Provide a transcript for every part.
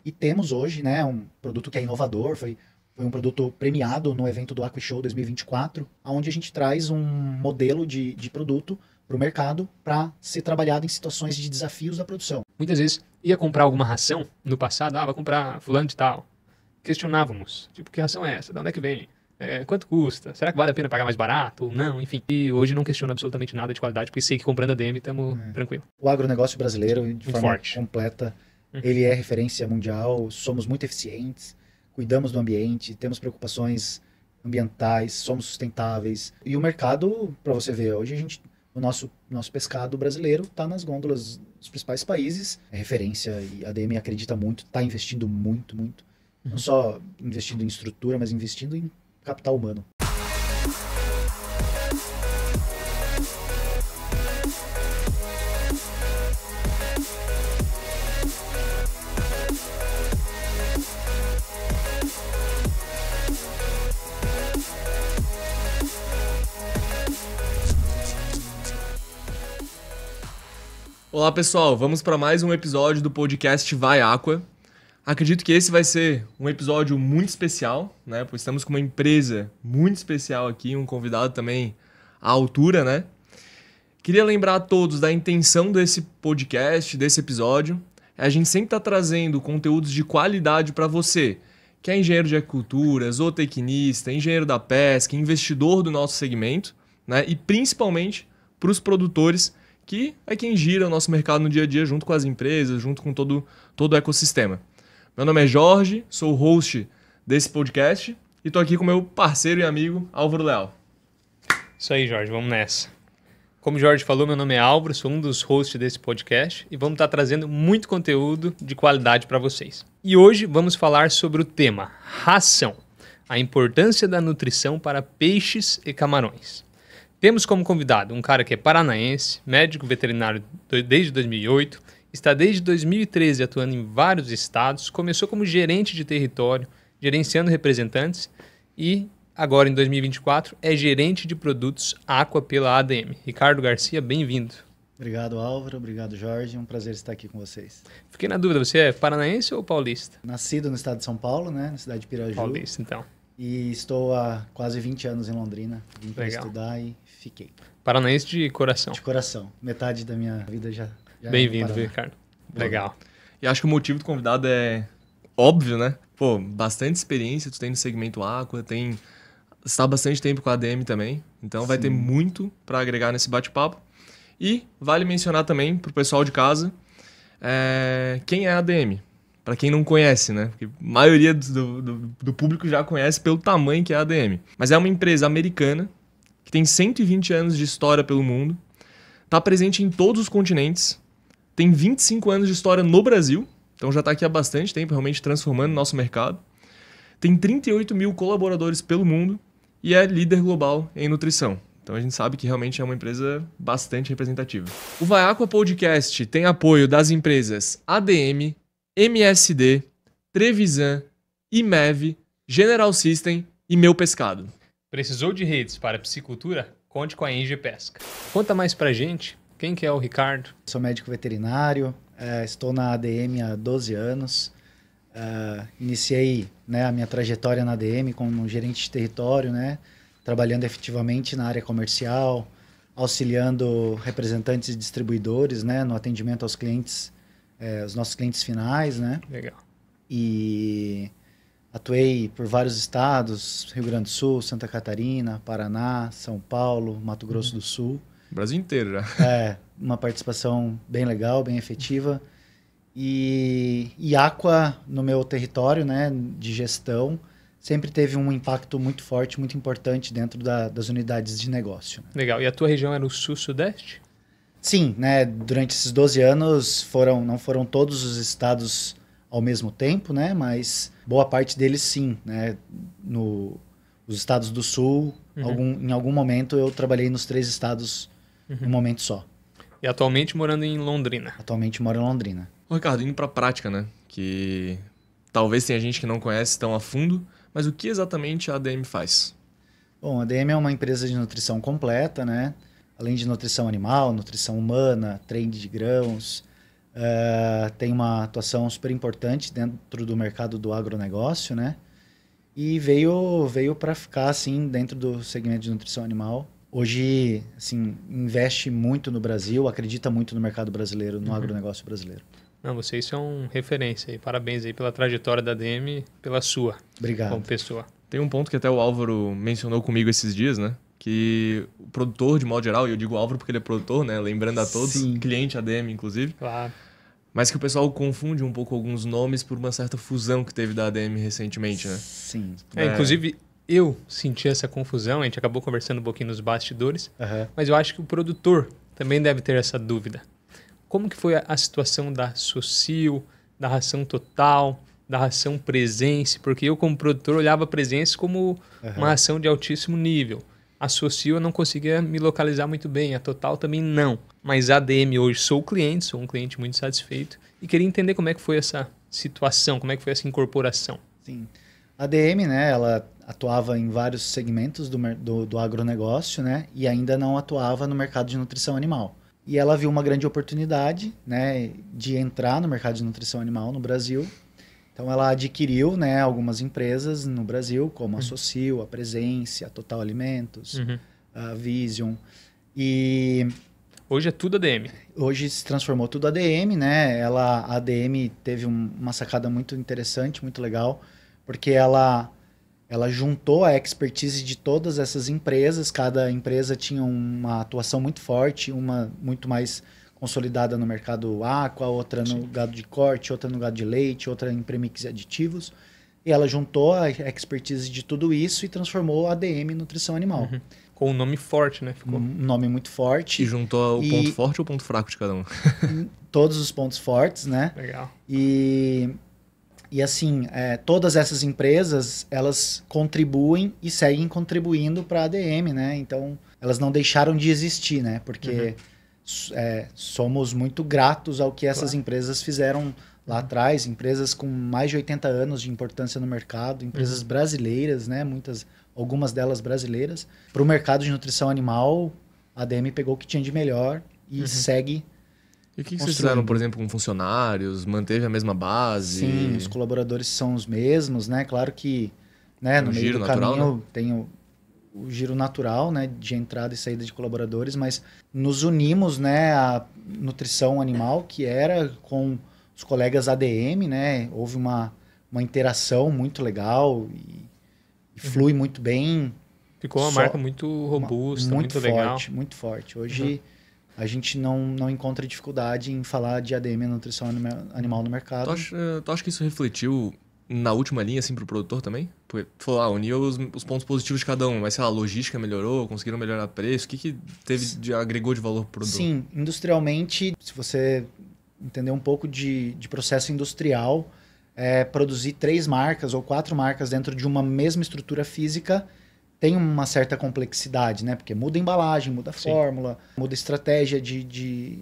E temos hoje, né, um produto que é inovador, foi um produto premiado no evento do AquaShow 2024, onde a gente traz um modelo de produto para o mercado para ser trabalhado em situações de desafios da produção. Muitas vezes ia comprar alguma ração no passado, vai comprar fulano de tal. Questionávamos, tipo, que ração é essa? De onde é que vem? Quanto custa? Será que vale a pena pagar mais barato ou não? Enfim, e hoje não questiono absolutamente nada de qualidade, porque sei que comprando a ADM estamos tranquilos. O agronegócio brasileiro, de forma forte. completa, ele é referência mundial, somos muito eficientes, cuidamos do ambiente, temos preocupações ambientais, somos sustentáveis. E o mercado, para você ver, hoje o nosso pescado brasileiro está nas gôndolas dos principais países, é referência e a ADM acredita muito, está investindo muito, muito. Não só investindo em estrutura, mas investindo em capital humano. Olá pessoal, vamos para mais um episódio do podcast Vai Aqua. Acredito que esse vai ser um episódio muito especial, né? Pois estamos com uma empresa muito especial aqui, um convidado também à altura, né? Queria lembrar a todos da intenção desse podcast, desse episódio. A gente sempre está trazendo conteúdos de qualidade para você, que é engenheiro de agricultura, zootecnista, engenheiro da pesca, investidor do nosso segmento, né? E principalmente para os produtores, que é quem gira o nosso mercado no dia a dia junto com as empresas, junto com todo o ecossistema. Meu nome é Jorge, sou o host desse podcast e estou aqui com meu parceiro e amigo Álvaro Leal. Isso aí, Jorge, vamos nessa. Como o Jorge falou, meu nome é Álvaro, sou um dos hosts desse podcast e vamos estar trazendo muito conteúdo de qualidade para vocês. E hoje vamos falar sobre o tema ração, a importância da nutrição para peixes e camarões. Temos como convidado um cara que é paranaense, médico veterinário desde 2008, está desde 2013 atuando em vários estados, começou como gerente de território, gerenciando representantes e agora em 2024 é gerente de produtos Aqua pela ADM. Ricardo Garcia, bem-vindo. Obrigado, Álvaro. Obrigado, Jorge. É um prazer estar aqui com vocês. Fiquei na dúvida, você é paranaense ou paulista? Nascido no estado de São Paulo, né, na cidade de Piraju. Paulista, então. E estou há quase 20 anos em Londrina. Vim para estudar e fiquei. Paranaense de coração. De coração. Metade da minha vida já bem-vindo, Ricardo. Legal. E acho que o motivo do convidado é óbvio, né? Pô, bastante experiência, tu tem no segmento Aqua, está há bastante tempo com a ADM também, então Sim. Vai ter muito para agregar nesse bate-papo. E vale mencionar também para o pessoal de casa quem é a ADM. Para quem não conhece, né? Porque a maioria do público já conhece pelo tamanho que é a ADM. Mas é uma empresa americana que tem 120 anos de história pelo mundo, está presente em todos os continentes, tem 25 anos de história no Brasil, então já está aqui há bastante tempo, realmente transformando o nosso mercado. Tem 38 mil colaboradores pelo mundo e é líder global em nutrição. Então a gente sabe que realmente é uma empresa bastante representativa. O Vai Aqua Podcast tem apoio das empresas ADM, MSD, Trevisan, IMEV, General System e Meu Pescado. Precisou de redes para piscicultura? Conte com a Engie Pesca. Conta mais pra gente, quem que é o Ricardo? Sou médico veterinário, estou na ADM há 12 anos. Iniciei, né, a minha trajetória na ADM como gerente de território, né, trabalhando efetivamente na área comercial, auxiliando representantes e distribuidores, né, no atendimento aos clientes, os nossos clientes finais, né? Legal. E atuei por vários estados, Rio Grande do Sul, Santa Catarina, Paraná, São Paulo, Mato Grosso do Sul. Brasil inteiro já. Uma participação bem legal, bem efetiva. E Aqua, no meu território, né, de gestão, sempre teve um impacto muito forte, muito importante dentro das unidades de negócio. Legal. E a tua região era o Sul-Sudeste? Sim, né, durante esses 12 anos não foram todos os estados ao mesmo tempo, né, mas boa parte deles sim, né, os estados do Sul, em algum momento eu trabalhei nos 3 estados num momento só. E atualmente morando em Londrina? Atualmente moro em Londrina. Ô, Ricardo, indo para a prática, né, que talvez tenha gente que não conhece tão a fundo, mas o que exatamente a ADM faz? Bom, a ADM é uma empresa de nutrição completa, né, além de nutrição animal, nutrição humana, trade de grãos, tem uma atuação super importante dentro do mercado do agronegócio, né? E veio para ficar assim dentro do segmento de nutrição animal. Hoje, assim, investe muito no Brasil, acredita muito no mercado brasileiro, no agronegócio brasileiro. Não, vocês são referência aí. Parabéns aí pela trajetória da ADM, pela sua Obrigado. como pessoa. Tem um ponto que até o Álvaro mencionou comigo esses dias, né? Que o produtor, de modo geral, e eu digo Álvaro porque ele é produtor, né? Lembrando a todos, Sim. cliente ADM, inclusive. Claro. Mas que o pessoal confunde um pouco alguns nomes por uma certa fusão que teve da ADM recentemente, né? Sim. Inclusive, eu senti essa confusão, a gente acabou conversando um pouquinho nos bastidores, mas eu acho que o produtor também deve ter essa dúvida. Como que foi a situação da Socio, da ração total, da ração Presense? Porque eu, como produtor, olhava a Presense como uma ração de altíssimo nível. A Socio eu não conseguia me localizar muito bem, a Total também não. Mas a ADM hoje sou um cliente muito satisfeito e queria entender como é que foi essa situação, como é que foi essa incorporação. Sim. A ADM, né, ela atuava em vários segmentos do agronegócio, né, e ainda não atuava no mercado de nutrição animal. E ela viu uma grande oportunidade, né, de entrar no mercado de nutrição animal no Brasil. Então ela adquiriu, né, algumas empresas no Brasil, como a Socio, a Presense, a Total Alimentos, a Vision. E hoje é tudo ADM. hoje se transformou tudo ADM, né? A ADM teve uma sacada muito interessante, muito legal, porque ela juntou a expertise de todas essas empresas. Cada empresa tinha uma atuação muito forte, uma muito mais consolidada no mercado aqua, outra no gado de corte, outra no gado de leite, outra em premix e aditivos. E ela juntou a expertise de tudo isso e transformou a ADM em nutrição animal. Com um nome forte, né? Ficou. Um nome muito forte. E juntou o ponto forte ou o ponto fraco de cada um? Todos os pontos fortes, né? Legal. E assim, todas essas empresas, elas contribuem e seguem contribuindo para a ADM, né? Então, elas não deixaram de existir, né? Porque somos muito gratos ao que essas empresas fizeram lá atrás. Empresas com mais de 80 anos de importância no mercado, empresas brasileiras, né? Algumas delas brasileiras. Para o mercado de nutrição animal, a ADM pegou o que tinha de melhor e segue. E o que vocês fizeram, por exemplo, com funcionários? Manteve a mesma base? Sim, os colaboradores são os mesmos, né? Claro que, né, no meio do natural, caminho né? tem o giro natural, né, de entrada e saída de colaboradores, mas nos unimos, né, à nutrição animal, que era com os colegas ADM, né? Houve uma interação muito legal e flui muito bem. Ficou uma marca muito robusta, muito legal. Muito forte. Hoje a gente não encontra dificuldade em falar de ADM e nutrição animal no mercado. Tu acha que isso refletiu na última linha, assim, pro produtor também? Porque tu falou, uniu os pontos positivos de cada um, mas sei lá, a logística melhorou, conseguiram melhorar o preço, o que agregou de valor pro produtor? Sim, industrialmente, se você entender um pouco de processo industrial, produzir 3 marcas ou 4 marcas dentro de uma mesma estrutura física tem uma certa complexidade, né? Porque muda a embalagem, muda a fórmula, muda a estratégia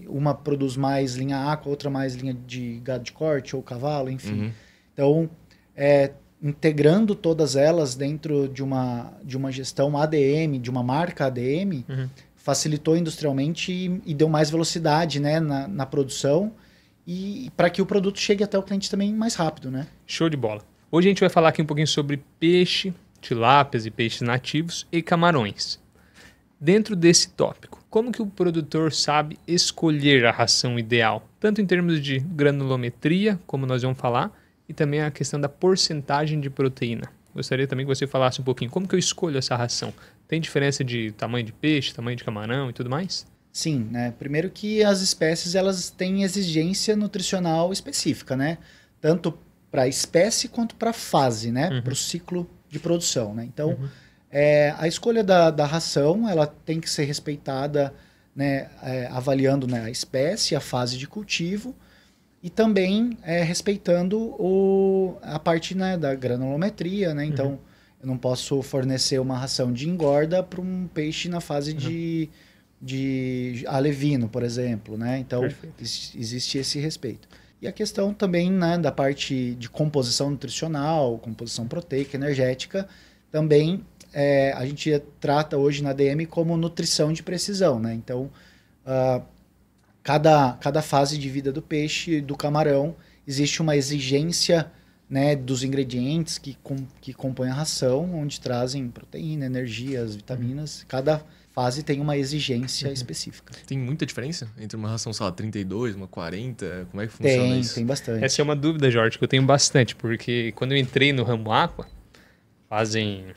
uma produz mais linha aqua, outra mais linha de gado de corte ou cavalo, enfim. Então, integrando todas elas dentro de uma gestão ADM, de uma marca ADM, facilitou industrialmente e deu mais velocidade, né, na produção e para que o produto chegue até o cliente também mais rápido, né? Show de bola. Hoje a gente vai falar aqui um pouquinho sobre peixe, tilápias e peixes nativos e camarões. Dentro desse tópico, como que o produtor sabe escolher a ração ideal? Tanto em termos de granulometria, como nós vamos falar, e também a questão da porcentagem de proteína. Gostaria também que você falasse um pouquinho como que eu escolho essa ração. Tem diferença de tamanho de peixe, tamanho de camarão e tudo mais? Sim, né? Primeiro que as espécies elas têm exigência nutricional específica, né? Tanto para a espécie quanto para a fase, né? Para o ciclo de produção, né? Então, a escolha da ração ela tem que ser respeitada, né? Avaliando, né, a espécie, a fase de cultivo e também respeitando a parte, né, da granulometria, né? Então, eu não posso fornecer uma ração de engorda para um peixe na fase de alevino, por exemplo, né? Então, existe esse respeito. E a questão também, né, da parte de composição nutricional, composição proteica, energética, também a gente trata hoje na ADM como nutrição de precisão, né? Então, cada fase de vida do peixe, do camarão, existe uma exigência, né, dos ingredientes que compõem a ração, onde trazem proteína, energias, vitaminas. Cada fase tem uma exigência específica. Tem muita diferença entre uma ração, sei lá, 32, uma 40? Como é que funciona isso? Tem bastante. Essa é uma dúvida, Jorge, que eu tenho bastante, porque quando eu entrei no ramo aqua, fazem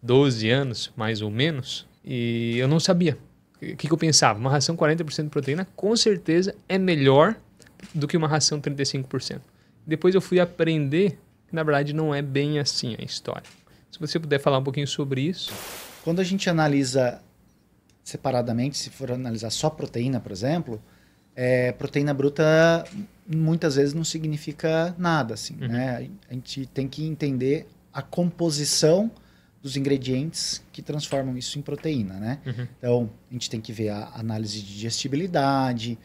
12 anos, mais ou menos, e eu não sabia. O que eu pensava? Uma ração 40% de proteína, com certeza, é melhor do que uma ração 35%. Depois eu fui aprender que, na verdade, não é bem assim a história. Se você puder falar um pouquinho sobre isso. Quando a gente analisa separadamente, se for analisar só proteína, por exemplo, proteína bruta muitas vezes não significa nada, assim, né? A gente tem que entender a composição dos ingredientes que transformam isso em proteína, né? Então, a gente tem que ver a análise de digestibilidade,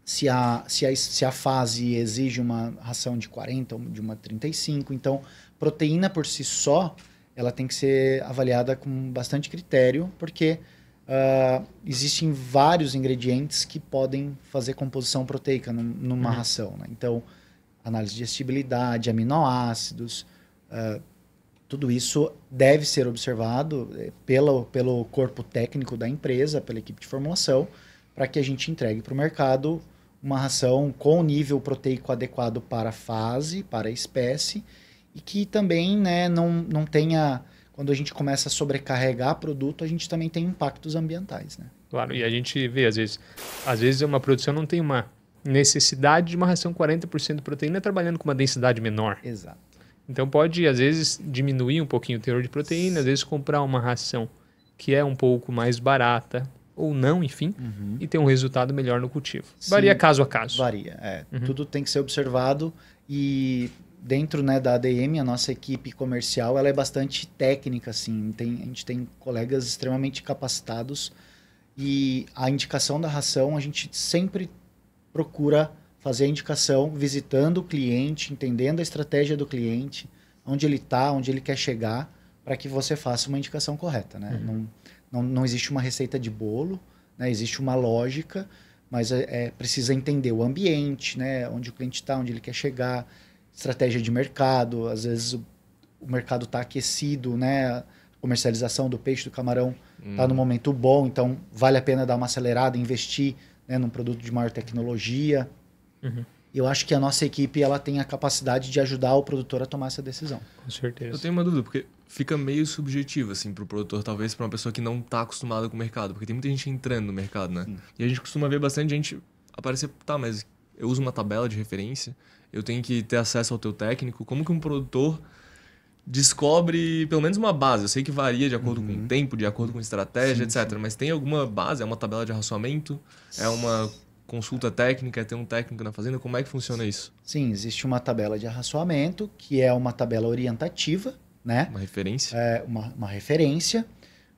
se a fase exige uma ração de 40 ou de uma 35. Então, proteína por si só, ela tem que ser avaliada com bastante critério, porque existem vários ingredientes que podem fazer composição proteica numa ração, né? Então, análise de digestibilidade, aminoácidos, tudo isso deve ser observado pelo corpo técnico da empresa, pela equipe de formulação, para que a gente entregue para o mercado uma ração com nível proteico adequado para a fase, para a espécie, e que também, né, não tenha... Quando a gente começa a sobrecarregar produto, a gente também tem impactos ambientais, né? Claro, e a gente vê, às vezes uma produção não tem uma necessidade de uma ração 40% de proteína trabalhando com uma densidade menor. Exato. Então pode, às vezes, diminuir um pouquinho o teor de proteína, às vezes comprar uma ração que é um pouco mais barata, ou não, enfim, e ter um resultado melhor no cultivo. Sim, varia caso a caso. Varia, Tudo tem que ser observado e dentro, né, da ADM, a nossa equipe comercial, ela é bastante técnica, assim. A gente tem colegas extremamente capacitados e a indicação da ração, a gente sempre procura fazer a indicação visitando o cliente, entendendo a estratégia do cliente, onde ele está, onde ele quer chegar, para que você faça uma indicação correta, né? Não existe uma receita de bolo, né? Existe uma lógica, mas precisa entender o ambiente, né? Onde o cliente está, onde ele quer chegar, estratégia de mercado. Às vezes o mercado está aquecido, né? A comercialização do peixe, do camarão está no momento bom, então vale a pena dar uma acelerada, investir, né, num produto de maior tecnologia. Eu acho que a nossa equipe ela tem a capacidade de ajudar o produtor a tomar essa decisão. Com certeza. Eu tenho uma dúvida, porque fica meio subjetivo, assim, pro produtor, talvez para uma pessoa que não tá acostumada com o mercado, porque tem muita gente entrando no mercado, né? E a gente costuma ver bastante gente aparecer, tá, mas eu uso uma tabela de referência, eu tenho que ter acesso ao teu técnico. Como que um produtor descobre pelo menos uma base? Eu sei que varia de acordo com o tempo, de acordo com estratégia, etc. Mas tem alguma base? É uma tabela de racionamento? É uma consulta técnica? É ter um técnico na fazenda? Como é que funciona isso? Sim, existe uma tabela de arraçoamento, que é uma tabela orientativa, né? Uma referência? É uma referência,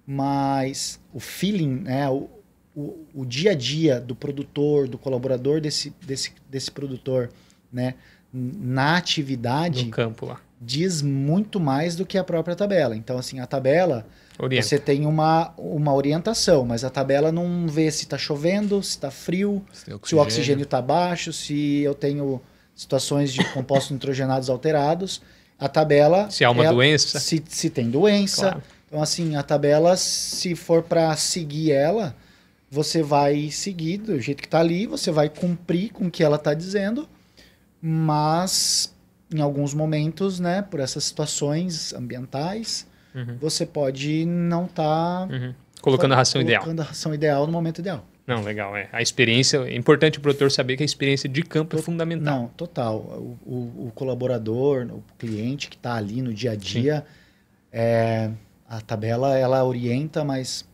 mas o feeling, né? O dia a dia do produtor, do colaborador desse produtor, né? Na atividade, no campo lá, diz muito mais do que a própria tabela. Então, assim, a tabela, orienta. Você tem uma orientação, mas a tabela não vê se está chovendo, se está frio, se o oxigênio está baixo, se eu tenho situações de compostos nitrogenados alterados. A tabela... Se há uma doença. Se tem doença. Claro. Então, assim, a tabela, se for para seguir ela, você vai seguir do jeito que está ali, você vai cumprir com o que ela está dizendo, mas em alguns momentos, né, por essas situações ambientais, você pode não estar colocando a ração ideal. Colocando a ração ideal no momento ideal. Não, legal. A experiência, é importante o produtor saber que a experiência de campo é fundamental. Não, total. O colaborador, o cliente que está ali no dia a dia, a tabela ela orienta, mas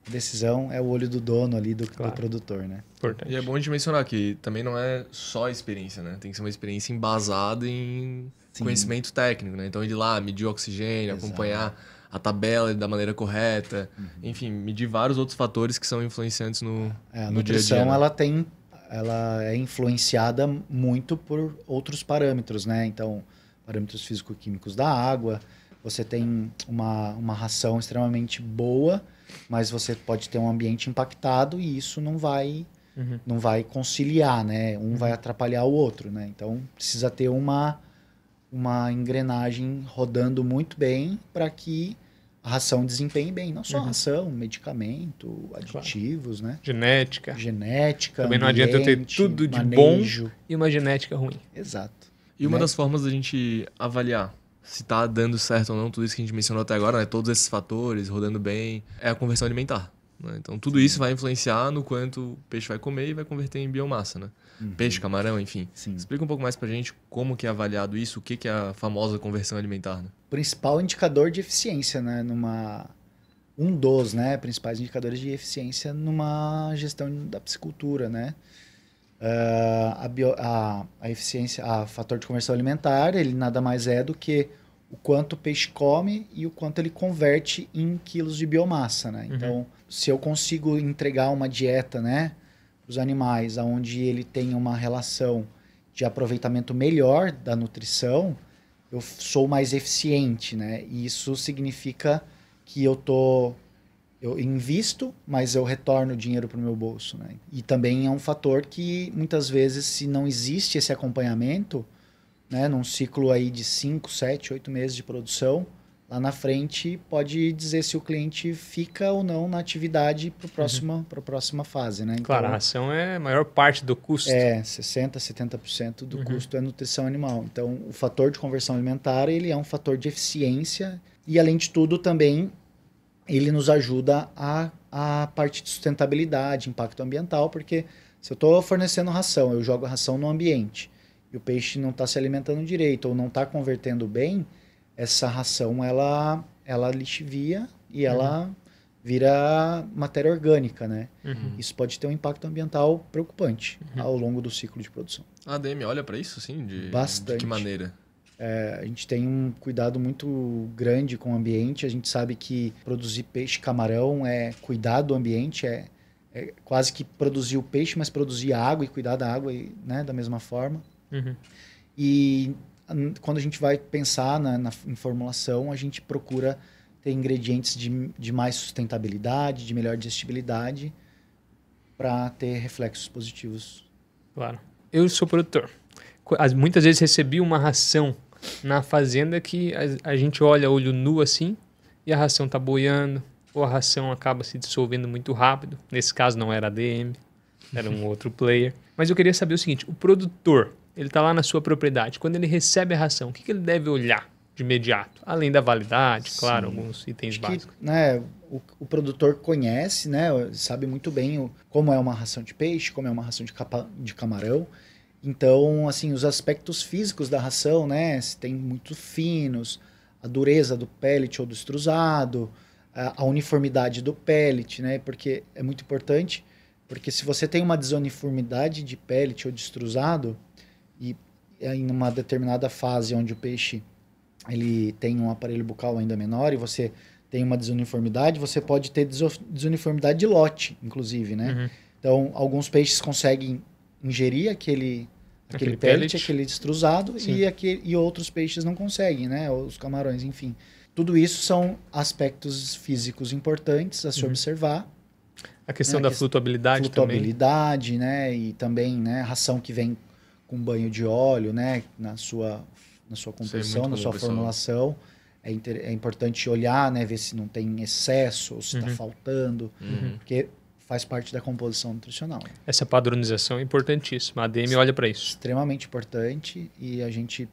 a decisão é o olho do dono ali, do produtor, né? Importante. E é bom a gente mencionar que também não é só experiência, né? Tem que ser uma experiência embasada em conhecimento técnico, né? Então, ir lá, medir o oxigênio, acompanhar a tabela da maneira correta, enfim, medir vários outros fatores que são influenciantes no dia a dia. A nutrição, né? ela é influenciada muito por outros parâmetros, né? Então, parâmetros físico-químicos da água, você tem uma ração extremamente boa, mas você pode ter um ambiente impactado e isso não vai conciliar, né? Um vai atrapalhar o outro, né? Então, precisa ter uma engrenagem rodando muito bem para que a ração desempenhe bem. Não só a ração, medicamento, aditivos, né? Genética. Também não adianta eu ter tudo de manejo. bom e uma genética ruim. Exato. E uma das formas da gente avaliar se tá dando certo ou não, tudo isso que a gente mencionou até agora, né? Todos esses fatores, rodando bem, é a conversão alimentar. Né? Então, tudo isso vai influenciar no quanto o peixe vai comer e vai converter em biomassa, né? Peixe, camarão, enfim. Sim. Explica um pouco mais pra gente como que é avaliado isso, o que é a famosa conversão alimentar, né? Principal indicador de eficiência, né? Um dos, né, principais indicadores de eficiência numa gestão da piscicultura, né? A eficiência, a fator de conversão alimentar, ele nada mais é do que o quanto o peixe come e o quanto ele converte em quilos de biomassa, né? Então, se eu consigo entregar uma dieta, né, para os animais, onde ele tem uma relação de aproveitamento melhor da nutrição, eu sou mais eficiente, né? E isso significa que eu invisto, mas eu retorno dinheiro para o meu bolso, né? E também é um fator que, muitas vezes, se não existe esse acompanhamento, né, num ciclo aí de 5, 7, 8 meses de produção, lá na frente pode dizer se o cliente fica ou não na atividade para a próxima fase, né? Então, Claro, a ração é a maior parte do custo. 60%, 70% do custo é nutrição animal. Então, o fator de conversão alimentar, ele é um fator de eficiência e, além de tudo, também ele nos ajuda a parte de sustentabilidade, impacto ambiental, porque se eu estou fornecendo ração, eu jogo a ração no ambiente e o peixe não está se alimentando direito ou não está convertendo bem, essa ração ela lixivia e ela vira matéria orgânica, né? Isso pode ter um impacto ambiental preocupante ao longo do ciclo de produção. A ADM olha para isso, sim? Bastante. De que maneira? A gente tem um cuidado muito grande com o ambiente. A gente sabe que produzir peixe, camarão é cuidar do ambiente, é quase que produzir o peixe, mas produzir água e cuidar da água, né, da mesma forma. E quando a gente vai pensar em formulação, a gente procura ter ingredientes de mais sustentabilidade, de melhor digestibilidade, para ter reflexos positivos. Claro. Eu sou produtor. Muitas vezes recebi uma ração na fazenda que a gente olha olho nu assim e a ração está boiando, ou a ração acaba se dissolvendo muito rápido. Nesse caso não era ADM, era um outro player. Mas eu queria saber o seguinte, o produtor, ele está lá na sua propriedade, quando ele recebe a ração, o que ele deve olhar de imediato? Além da validade, claro, alguns itens básicos. Né, o produtor conhece, né, sabe muito bem como é uma ração de peixe, como é uma ração de camarão. Então, assim, os aspectos físicos da ração, né, se tem muito finos, a dureza do pellet ou do extrusado, a uniformidade do pellet, né, porque é muito importante, porque se você tem uma desuniformidade de pellet ou de extrusado, e em uma determinada fase onde o peixe ele tem um aparelho bucal ainda menor e você tem uma desuniformidade, você pode ter desuniformidade de lote, inclusive, né? Então, alguns peixes conseguem ingerir aquele pellet, aquele extrusado, e outros peixes não conseguem, né? Os camarões, enfim. Tudo isso são aspectos físicos importantes a se observar. A questão da flutuabilidade também. Flutuabilidade, né? E também, né, ração que vem com banho de óleo, né? Na sua composição, na sua formulação. É importante olhar, né? Ver se não tem excesso, ou se está faltando. Porque faz parte da composição nutricional. Essa padronização é importantíssima. A ADM olha para isso. Extremamente importante, e a gente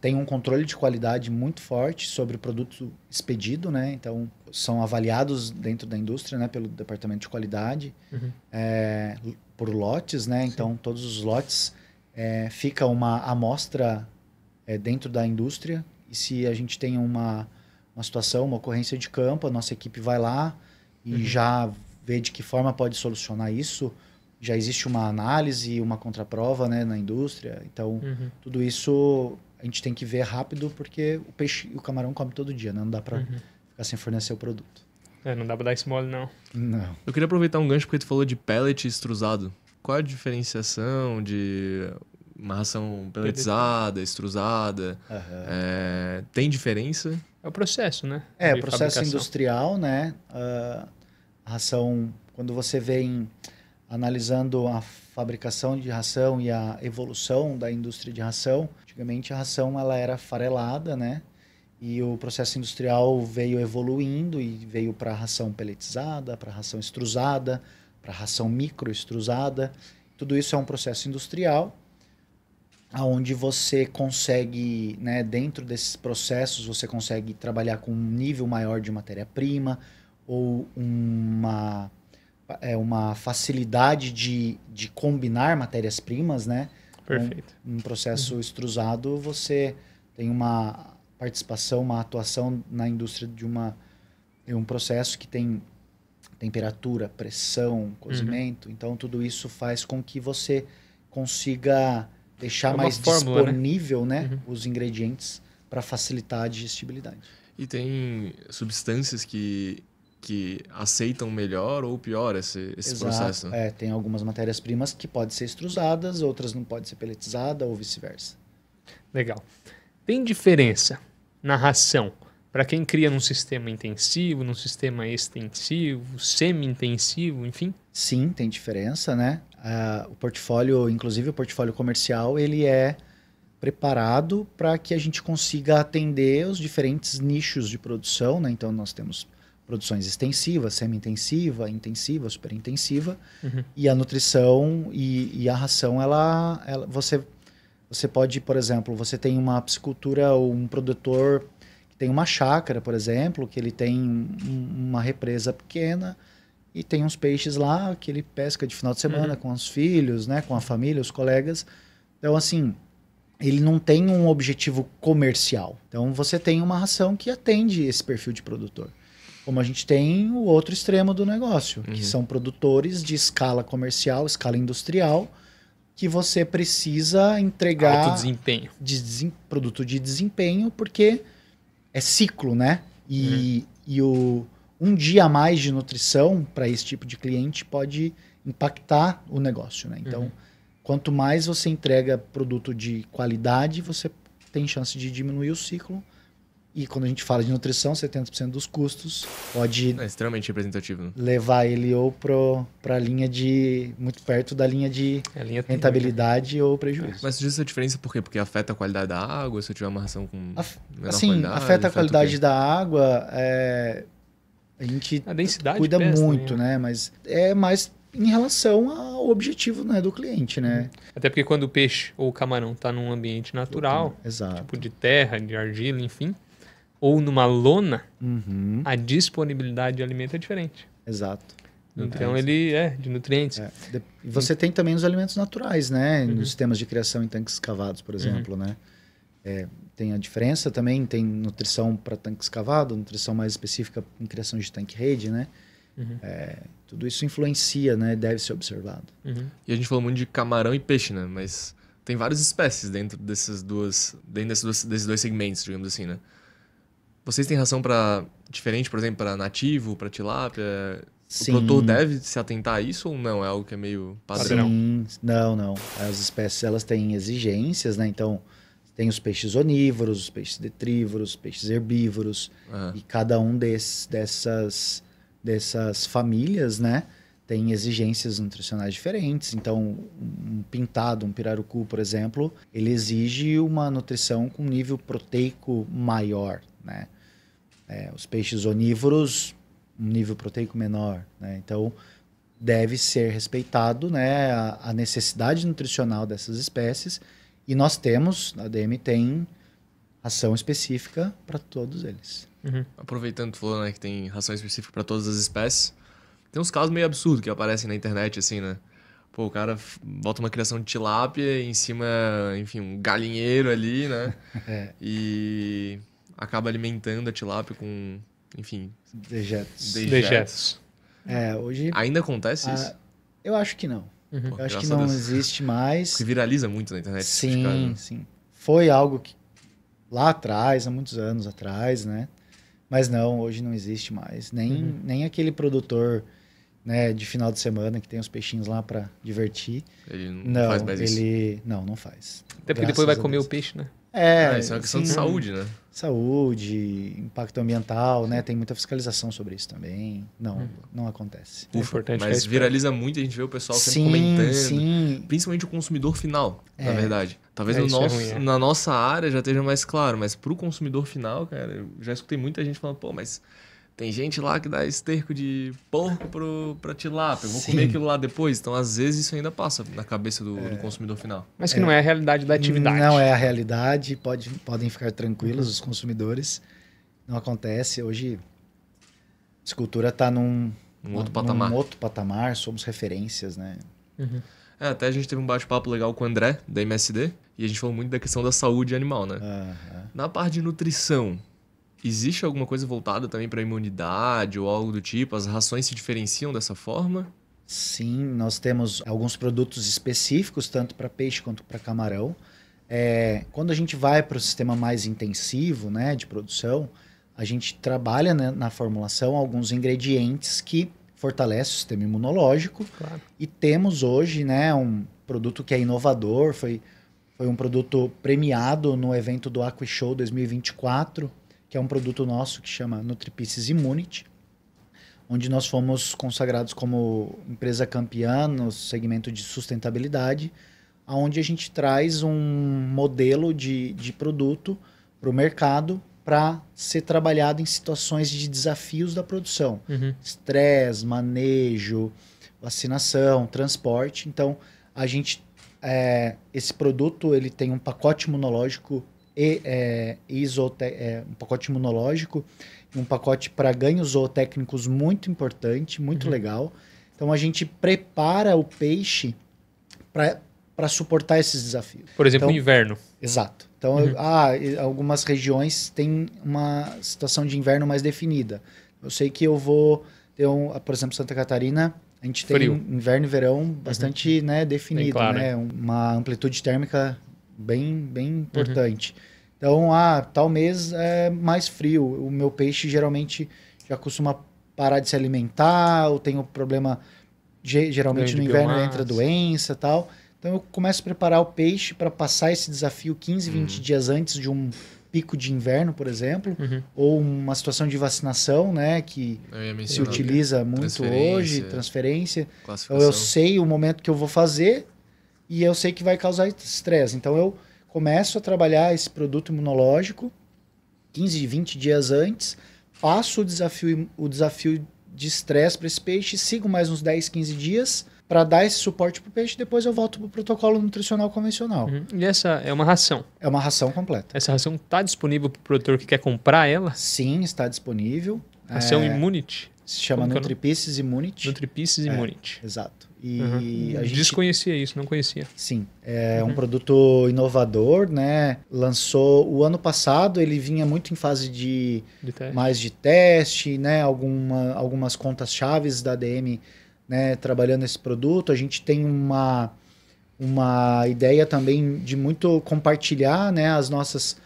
tem um controle de qualidade muito forte sobre o produto expedido, né? Então, são avaliados dentro da indústria, né, pelo departamento de qualidade, por lotes, né? Então, todos os lotes fica uma amostra dentro da indústria, e se a gente tem uma situação, uma ocorrência de campo, a nossa equipe vai lá e já ver de que forma pode solucionar isso. Já existe uma análise, uma contraprova, né, na indústria. Então, tudo isso a gente tem que ver rápido, porque o peixe e o camarão comem todo dia, né? Não dá para ficar sem fornecer o produto. Não dá para dar esse mole, não. Não. Eu queria aproveitar um gancho porque tu falou de pellet extrusado. Qual a diferenciação uma ração peletizada, extrusada. Tem diferença? É o processo, né? É, De o processo fabricação. industrial, né? A ração, quando você vem analisando a fabricação de ração e a evolução da indústria de ração, antigamente a ração ela era farelada, né? E o processo industrial veio evoluindo e veio para a ração peletizada, para a ração extrusada, para a ração microextrusada. Tudo isso é um processo industrial, onde você consegue, né, dentro desses processos, você consegue trabalhar com um nível maior de matéria-prima ou uma facilidade de combinar matérias-primas, né? Perfeito. Um processo extrusado, você tem uma participação, uma atuação na indústria de um processo que tem temperatura, pressão, cozimento. Então, tudo isso faz com que você consiga deixar mais fórmula, disponível, né, os ingredientes para facilitar a digestibilidade. E tem substâncias que aceitam melhor ou pior esse processo? Tem algumas matérias-primas que podem ser extrusadas, outras não podem ser peletizadas ou vice-versa. Legal. Tem diferença na ração para quem cria num sistema intensivo, num sistema extensivo, semi-intensivo, enfim? Sim, tem diferença, né? O portfólio, inclusive o portfólio comercial, ele é preparado para que a gente consiga atender os diferentes nichos de produção, né? Então, nós temos produções extensivas, semi-intensiva, intensiva, super-intensiva, e a nutrição e a ração, você pode, por exemplo, você tem uma piscicultura ou um produtor que tem uma chácara, por exemplo, que ele tem uma represa pequena e tem uns peixes lá que ele pesca de final de semana com os filhos, né, com a família, os colegas. Então, assim, ele não tem um objetivo comercial. Então, você tem uma ração que atende esse perfil de produtor. Como a gente tem o outro extremo do negócio, que são produtores de escala comercial, escala industrial, que você precisa entregar Alto desempenho. Produto de desempenho, porque é ciclo, né? E um dia a mais de nutrição para esse tipo de cliente pode impactar o negócio, né? Então, quanto mais você entrega produto de qualidade, você tem chance de diminuir o ciclo. E quando a gente fala de nutrição, 70% dos custos pode É extremamente representativo, né? levar ele ou para a linha de... muito perto da linha de É a linha rentabilidade ou prejuízo. Mas diz essa diferença por quê? Porque afeta a qualidade da água, se eu tiver uma ração com menor Assim, qualidade? afeta a o qualidade quê? da água, a gente A densidade cuida pesa muito, também, né? Mas é mais em relação ao objetivo, né, do cliente, né? Até porque quando o peixe ou o camarão está num ambiente natural, Exato. tipo de terra, de argila, enfim, ou numa lona, a disponibilidade de alimento é diferente. Exato. Então ele é de nutrientes. E você tem também os alimentos naturais, né? Nos sistemas de criação em tanques escavados, por exemplo, né? Tem a diferença também, tem nutrição para tanque escavado, nutrição mais específica em criação de tanque-rede, né? Tudo isso influencia, né? Deve ser observado. E a gente falou muito de camarão e peixe, né? Mas tem várias espécies dentro desses dois segmentos, digamos assim, né? Vocês têm ração para diferente, por exemplo, para nativo, para tilápia? Sim. O produtor deve se atentar a isso ou não? É algo que é meio padrão? Sim, não. As espécies, elas têm exigências, né? Então, tem os peixes onívoros, os peixes detrívoros, os peixes herbívoros. E cada um dessas famílias, né? Tem exigências nutricionais diferentes. Então, um pintado, um pirarucu, por exemplo, ele exige uma nutrição com nível proteico maior, né? Os peixes onívoros, um nível proteico menor, né? Então, deve ser respeitado, né, a necessidade nutricional dessas espécies. E nós temos, a ADM tem ração específica para todos eles. Aproveitando que tu falou, né, que tem ração específica para todas as espécies, tem uns casos meio absurdos que aparecem na internet, assim, né? Pô, o cara bota uma criação de tilápia em cima, enfim, um galinheiro ali, né? E acaba alimentando a tilápia com, enfim... Dejetos. Hoje... Ainda acontece isso? Eu acho que não. Pô, Eu acho que graças a não Deus. existe mais. Porque viraliza muito na internet. Sim. Foi algo que lá atrás, há muitos anos atrás, né? Mas não, hoje não existe mais. Nem aquele produtor né, de final de semana, que tem os peixinhos lá para divertir. Ele não faz mais isso. Não faz. Até porque depois vai comer o peixe, né? Isso é uma questão de saúde, né? Saúde, impacto ambiental, né? Tem muita fiscalização sobre isso também. Não acontece. É importante. Mas viraliza muito, a gente vê o pessoal sempre comentando. Principalmente o consumidor final, na verdade. Talvez na nossa área já esteja mais claro, mas pro consumidor final, cara, eu já escutei muita gente falando, pô, mas tem gente lá que dá esterco de porco pra tilápia, eu vou comer aquilo lá depois. Então, às vezes, isso ainda passa na cabeça do consumidor final. Mas que não é a realidade da atividade. Não é a realidade, podem ficar tranquilos os consumidores. Não acontece. Hoje, a escultura está num outro patamar, somos referências, né? Até a gente teve um bate-papo legal com o André, da MSD, e a gente falou muito da questão da saúde animal, né? Na parte de nutrição, existe alguma coisa voltada também para imunidade ou algo do tipo? As rações se diferenciam dessa forma? Sim, nós temos alguns produtos específicos, tanto para peixe quanto para camarão. Quando a gente vai para o sistema mais intensivo, né, de produção, a gente trabalha, né, na formulação alguns ingredientes que fortalecem o sistema imunológico. Claro. E temos hoje, né, um produto que é inovador, foi um produto premiado no evento do AquaShow 2024, que é um produto nosso que chama NutriPieces Immunity, onde nós fomos consagrados como empresa campeã no segmento de sustentabilidade, onde a gente traz um modelo de produto para o mercado para ser trabalhado em situações de desafios da produção. Estresse, manejo, vacinação, transporte. Então, a gente, esse produto ele tem um pacote imunológico um pacote imunológico, um pacote para ganhos zootécnicos muito importante, muito legal. Então a gente prepara o peixe para suportar esses desafios. Por exemplo, no inverno. Exato. Então, algumas regiões têm uma situação de inverno mais definida. Eu sei que eu vou ter, por exemplo, Santa Catarina, a gente tem inverno e verão bastante né, definido, claro, né? Uma amplitude térmica bem importante. Então, tal mês é mais frio. O meu peixe geralmente já costuma parar de se alimentar, ou tem um problema, geralmente no inverno entra doença e tal. Então, eu começo a preparar o peixe para passar esse desafio 15, 20 dias antes de um pico de inverno, por exemplo, ou uma situação de vacinação, né, que se utiliza muito hoje, transferência. Então, eu sei o momento que eu vou fazer e eu sei que vai causar estresse. Então, eu começo a trabalhar esse produto imunológico 15, 20 dias antes, passo o desafio de estresse para esse peixe, sigo mais uns 10, 15 dias para dar esse suporte para o peixe, depois eu volto para o protocolo nutricional convencional. E essa é uma ração? É uma ração completa. Essa ração está disponível para o produtor que quer comprar ela? Sim, está disponível. Ração Immunity? Se chama NutriPieces Immunity. NutriPieces Immunity. Exato. E a gente desconhecia isso, não conhecia. Sim, é um produto inovador, né? Lançou o ano passado, ele vinha muito em fase de teste, né? Algumas contas chaves da ADM, né, trabalhando esse produto. A gente tem uma ideia também de muito compartilhar, né, as nossas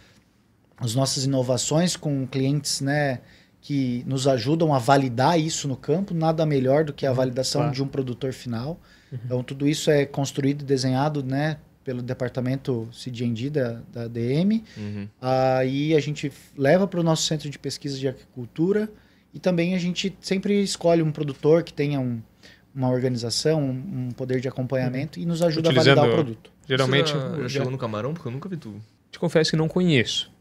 inovações com clientes, né, que nos ajudam a validar isso no campo. Nada melhor do que a validação de um produtor final. Então, tudo isso é construído e desenhado, né, pelo departamento CG&D da ADM. Aí a gente leva para o nosso centro de pesquisa de aquicultura e também a gente sempre escolhe um produtor que tenha uma organização, um poder de acompanhamento e nos ajuda a validar o produto. Geralmente... Já chegou no camarão? Porque eu nunca vi tudo. Te confesso que não conheço,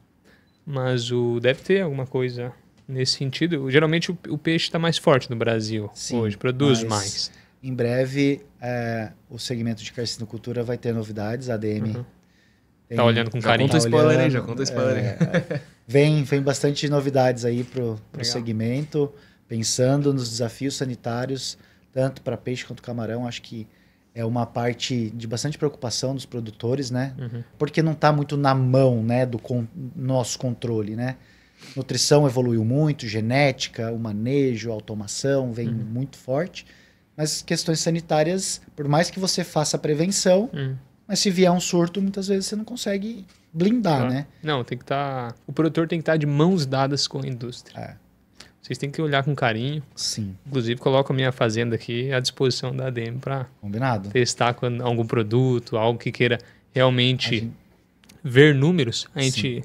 mas deve ter alguma coisa nesse sentido. Geralmente o peixe está mais forte no Brasil. Sim, hoje, produz mais. Em breve, o segmento de carcinocultura vai ter novidades. A ADM está olhando com carinho. Já conta spoiler aí. Vem bastante novidades aí pro segmento, pensando nos desafios sanitários, tanto para peixe quanto camarão. Acho que é uma parte de bastante preocupação dos produtores, né? Porque não está muito na mão, né, do nosso controle, né? Nutrição evoluiu muito, genética, o manejo, a automação vem muito forte. Mas questões sanitárias, por mais que você faça a prevenção, mas se vier um surto, muitas vezes você não consegue blindar, né? Não, tem que estar... O produtor tem que estar de mãos dadas com a indústria. Vocês têm que olhar com carinho. Sim, Inclusive, coloco a minha fazenda aqui à disposição da ADM para combinado. testar algum produto, algo que queira realmente A gente- ver números. A Sim. gente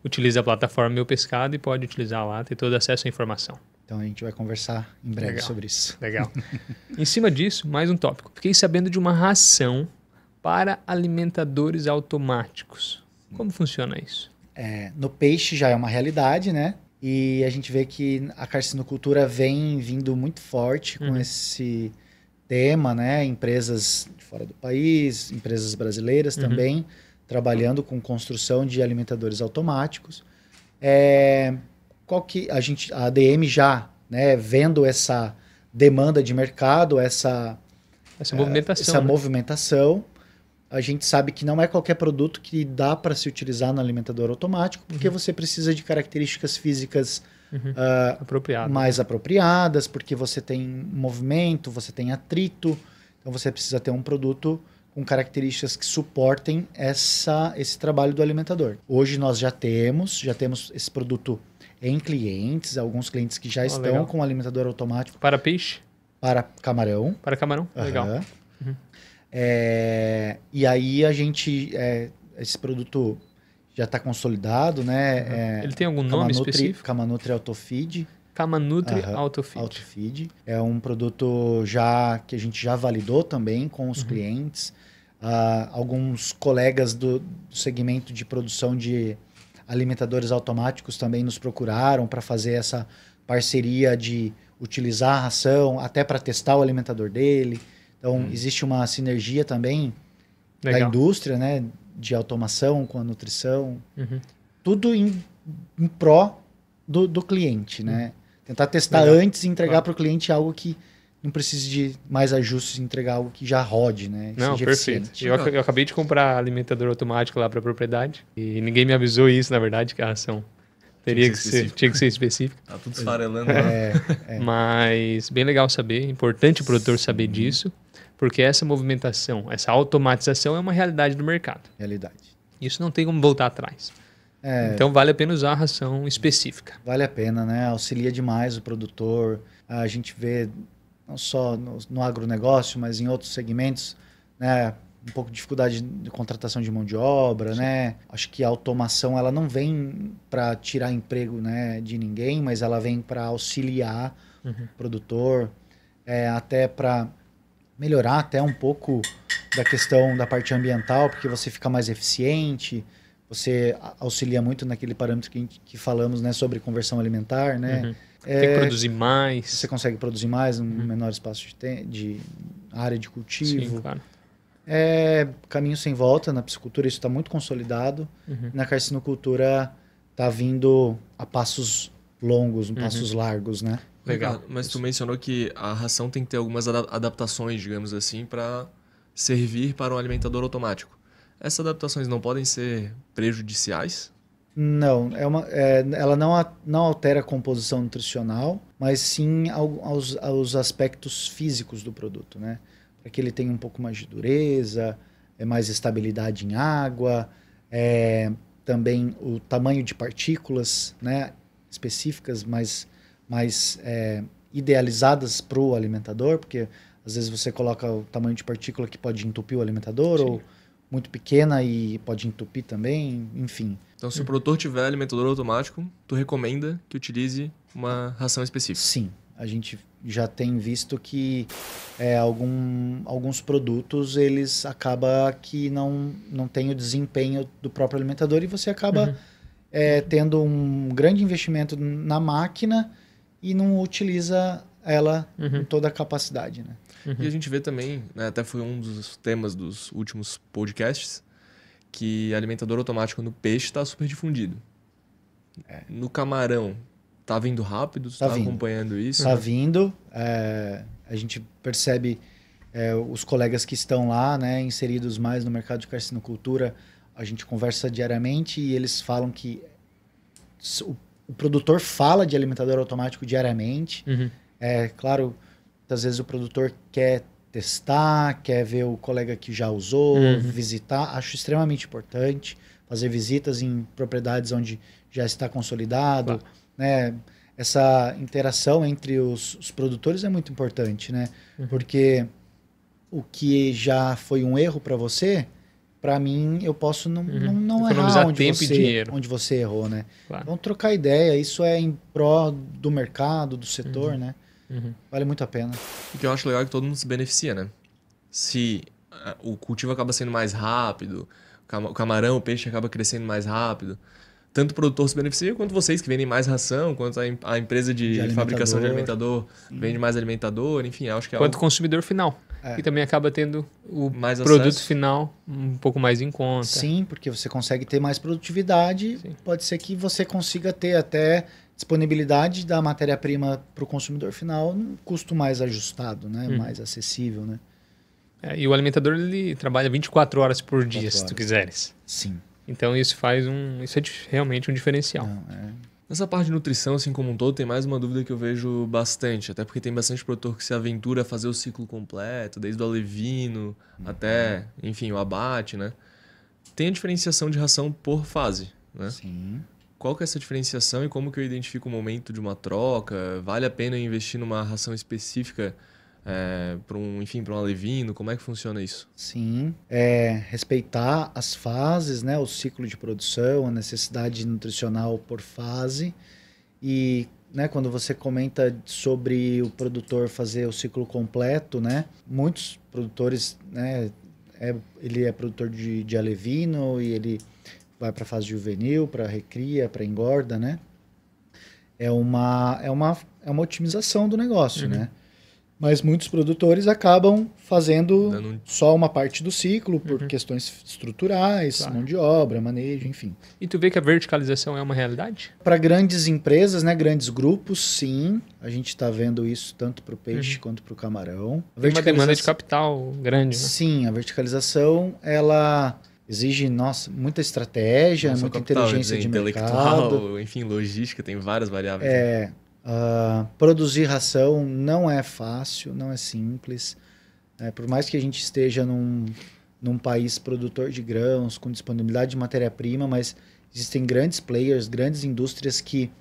utiliza a plataforma Meu Pescado e pode utilizar lá, ter todo acesso à informação. Então a gente vai conversar em breve Legal. sobre isso. Legal. Em cima disso, mais um tópico. Fiquei sabendo de uma ração para alimentadores automáticos. Como funciona isso? No peixe já é uma realidade, né? E a gente vê que a carcinocultura vem vindo muito forte com esse tema, né? Empresas de fora do país, empresas brasileiras também, trabalhando com construção de alimentadores automáticos. A ADM já, né, vendo essa demanda de mercado, essa Essa movimentação, a gente sabe que não é qualquer produto que dá para se utilizar no alimentador automático, porque você precisa de características físicas apropriado. mais apropriadas, porque você tem movimento, você tem atrito, então você precisa ter um produto com características que suportem esse trabalho do alimentador. Hoje nós já temos esse produto em clientes, alguns clientes que já estão legal. com o alimentador automático Para peixe? para camarão. Para camarão? Legal. Aham. E aí esse produto já está consolidado, né? Ele tem algum nome específico? Camanutri Autofeed. Camanutri Aham. Autofeed. Autofeed. É um produto que a gente já validou também com os clientes. Alguns colegas do segmento de produção de alimentadores automáticos também nos procuraram para fazer essa parceria de utilizar a ração até para testar o alimentador dele. Então, existe uma sinergia também da Legal. indústria, né? De automação com a nutrição. Uhum. Tudo em pró do cliente, né? Tentar testar Legal. antes e entregar para o cliente algo que não precise de mais ajustes, entregar algo que já rode, né? Não, seja perfeito. eficiente. Eu acabei de comprar alimentador automático lá para a propriedade e ninguém me avisou isso, na verdade, que a ração tinha que ser específica. Tá tudo esfarelando lá. Mas bem legal saber, importante o produtor saber disso, porque essa movimentação, essa automatização é uma realidade do mercado. Realidade. Isso não tem como voltar atrás. Então vale a pena usar a ração específica. Vale a pena, né? Auxilia demais o produtor. A gente vê, não só no agronegócio, mas em outros segmentos, né? Um pouco de dificuldade de contratação de mão de obra, né? Acho que a automação ela não vem para tirar emprego, né, de ninguém, mas ela vem para auxiliar o produtor, até para melhorar até um pouco da questão da parte ambiental, porque você fica mais eficiente, você auxilia muito naquele parâmetro que falamos, né, sobre conversão alimentar, né? Tem que produzir mais. Você consegue produzir mais num menor espaço de área de cultivo. Sim, claro. Caminho sem volta na piscicultura, isso está muito consolidado. Na carcinocultura está vindo a passos longos, passos largos, né? Legal. Mas tu mencionou que a ração tem que ter algumas adaptações, digamos assim, para servir para um alimentador automático. Essas adaptações não podem ser prejudiciais? Não, ela não altera a composição nutricional, mas sim aos aspectos físicos do produto, né? Para que ele tenha um pouco mais de dureza, mais estabilidade em água, também o tamanho de partículas, né, específicas, mais idealizadas para o alimentador, porque às vezes você coloca o tamanho de partícula que pode entupir o alimentador, ou muito pequena e pode entupir também, enfim. Então, se o produtor tiver alimentador automático, tu recomenda que utilize uma ração específica? Sim, a gente já tem visto que alguns produtos, eles acabam que não tem o desempenho do próprio alimentador e você acaba tendo um grande investimento na máquina e não utiliza ela em toda a capacidade, né? E a gente vê também, né, até foi um dos temas dos últimos podcasts, que alimentador automático no peixe está super difundido. No camarão, tá vindo rápido? Você tá acompanhando isso? Tá vindo. A gente percebe os colegas que estão lá, né, inseridos mais no mercado de carcinocultura, a gente conversa diariamente e eles falam que o produtor fala de alimentador automático diariamente. Claro, muitas vezes o produtor quer testar, quer ver o colega que já usou, visitar. Acho extremamente importante fazer visitas em propriedades onde já está consolidado, né? essa interação entre os produtores é muito importante, né? Porque o que já foi um erro para você, para mim, eu posso não Economizar errar tempo e dinheiro. onde você errou, né? Claro. Vamos trocar ideia, isso é em pró do mercado, do setor, né? Vale muito a pena. O que eu acho legal é que todo mundo se beneficia, né? Se o cultivo acaba sendo mais rápido, o camarão, o peixe acaba crescendo mais rápido, tanto o produtor se beneficia, quanto vocês que vendem mais ração, quanto a empresa de fabricação de alimentador vende mais alimentador, enfim, acho que é Quanto consumidor final. É. E também acaba tendo o mais produto acesso. final um pouco mais em conta. Sim, porque você consegue ter mais produtividade. Sim. Pode ser que você consiga ter até disponibilidade da matéria-prima para o consumidor final num custo mais ajustado, né? Mais acessível, né? E o alimentador, ele trabalha 24 horas por dia, se tu horas. quiseres. Sim. Então isso faz isso é realmente um diferencial. Não, é. Nessa parte de nutrição, assim como um todo, tem mais uma dúvida que eu vejo bastante. Até porque tem bastante produtor que se aventura a fazer o ciclo completo, desde o alevino até, enfim, o abate, né? Tem a diferenciação de ração por fase, né? Sim. Qual que é essa diferenciação e como que eu identifico o momento de uma troca? Vale a pena investir numa ração específica para um alevino? Como é que funciona isso? Sim. Respeitar as fases, né? O ciclo de produção, a necessidade nutricional por fase. E, né, quando você comenta sobre o produtor fazer o ciclo completo, né? Muitos produtores, né? Ele é produtor de alevino e ele vai para a fase juvenil, para recria, para engorda, né? É uma otimização do negócio, né? Mas muitos produtores acabam fazendo só uma parte do ciclo por questões estruturais, Claro. mão de obra, manejo, enfim. E tu vê que a verticalização é uma realidade? Para grandes empresas, né, grandes grupos, sim. A gente está vendo isso tanto para o peixe quanto para o camarão. Tem uma demanda de capital grande, né? Sim, a verticalização, ela exige, muita estratégia, Não só muita capital, inteligência de intelectual, mercado. enfim, logística, tem várias variáveis. né? Produzir ração não é fácil, não é simples. Por mais que a gente esteja num país produtor de grãos, com disponibilidade de matéria-prima, mas existem grandes players, grandes indústrias que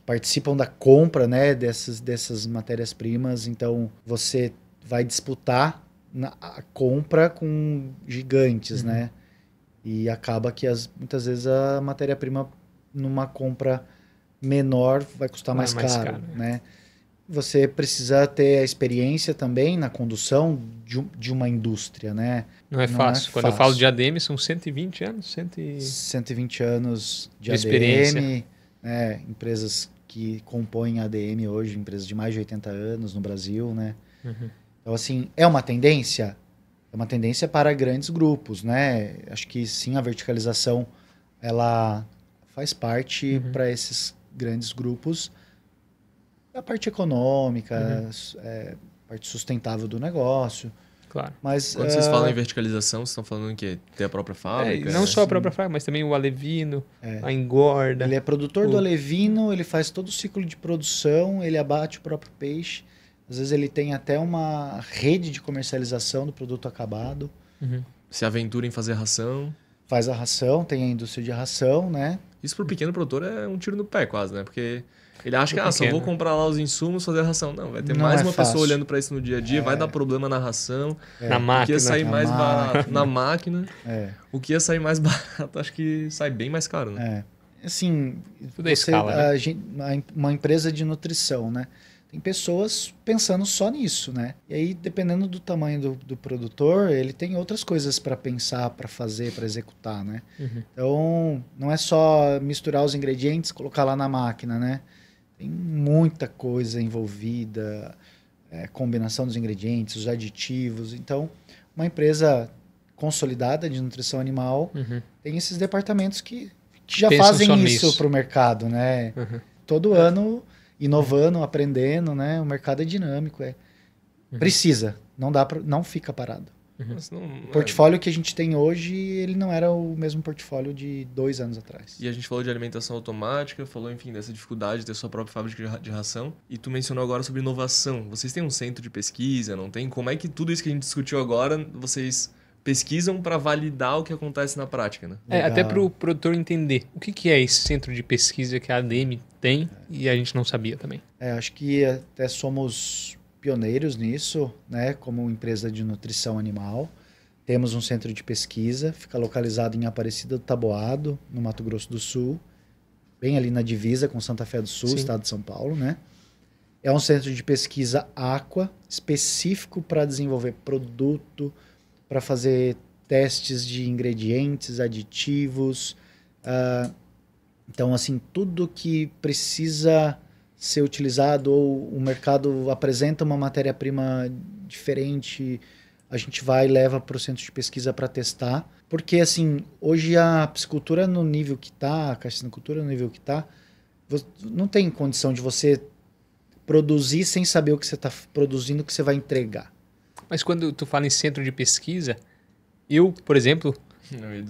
participam da compra, né, dessas matérias-primas. Então, você vai disputar a compra com gigantes, né? E acaba que muitas vezes a matéria-prima numa compra menor vai custar mais caro, né? Você precisa ter a experiência também na condução de uma indústria, né? Não é fácil. Quando eu falo de ADM, são 120 anos? 120 anos de ADM, experiência. Né? Empresas que compõem ADM hoje, empresas de mais de 80 anos no Brasil, né? Então, assim, é uma tendência? É uma tendência para grandes grupos, né? Acho que sim, a verticalização, ela faz parte para esses grandes grupos da parte econômica, parte sustentável do negócio. Claro. Mas, Quando vocês falam em verticalização, vocês estão falando em quê? Ter a própria fábrica? Não só a própria fábrica, mas também o alevino, a engorda. Ele é produtor do alevino, ele faz todo o ciclo de produção, ele abate o próprio peixe. Às vezes ele tem até uma rede de comercialização do produto acabado. Se aventura em fazer ração. Faz a ração, tem a indústria de ração, né? Isso pro pequeno produtor é um tiro no pé quase, né? Porque ele acha que só vou comprar lá os insumos, fazer a ração. Não, vai ter mais uma pessoa olhando para isso no dia a dia, vai dar problema na ração. Na máquina. O que ia sair mais barato na máquina. O que ia sair mais barato, acho que sai bem mais caro, né? Assim, tudo é escala, né? Uma empresa de nutrição, né? Tem pessoas pensando só nisso, né? E aí, dependendo do tamanho do produtor, ele tem outras coisas para pensar, para fazer, para executar, né? Então, não é só misturar os ingredientes, colocar lá na máquina, né? Tem muita coisa envolvida, combinação dos ingredientes, os aditivos. Então, uma empresa consolidada de nutrição animal tem esses departamentos que já fazem isso para o mercado, né? Todo ano inovando, aprendendo, né? O mercado é dinâmico, precisa, não fica parado. O portfólio que a gente tem hoje, ele não era o mesmo portfólio de 2 anos atrás. E a gente falou de alimentação automática, falou, enfim, dessa dificuldade de ter sua própria fábrica de ração. E tu mencionou agora sobre inovação. Vocês têm um centro de pesquisa, não tem? Como é que tudo isso que a gente discutiu agora, vocês pesquisam para validar o que acontece na prática, né? Até para o produtor entender o que é esse centro de pesquisa que a ADM tem e a gente não sabia também. Acho que até somos pioneiros nisso, né? Como empresa de nutrição animal. Temos um centro de pesquisa, fica localizado em Aparecida do Taboado, no Mato Grosso do Sul, bem ali na divisa com Santa Fé do Sul, Sim. estado de São Paulo, né? É um centro de pesquisa aqua, específico para desenvolver produto, para fazer testes de ingredientes, aditivos. Então, assim, tudo que precisa ser utilizado ou o mercado apresenta uma matéria-prima diferente, a gente vai e leva para o centro de pesquisa para testar. Porque, assim, hoje a piscicultura no nível que está, a cassinocultura no nível que está, não tem condição de você produzir sem saber o que você está produzindo, o que você vai entregar. Mas quando tu fala em centro de pesquisa, eu, por exemplo,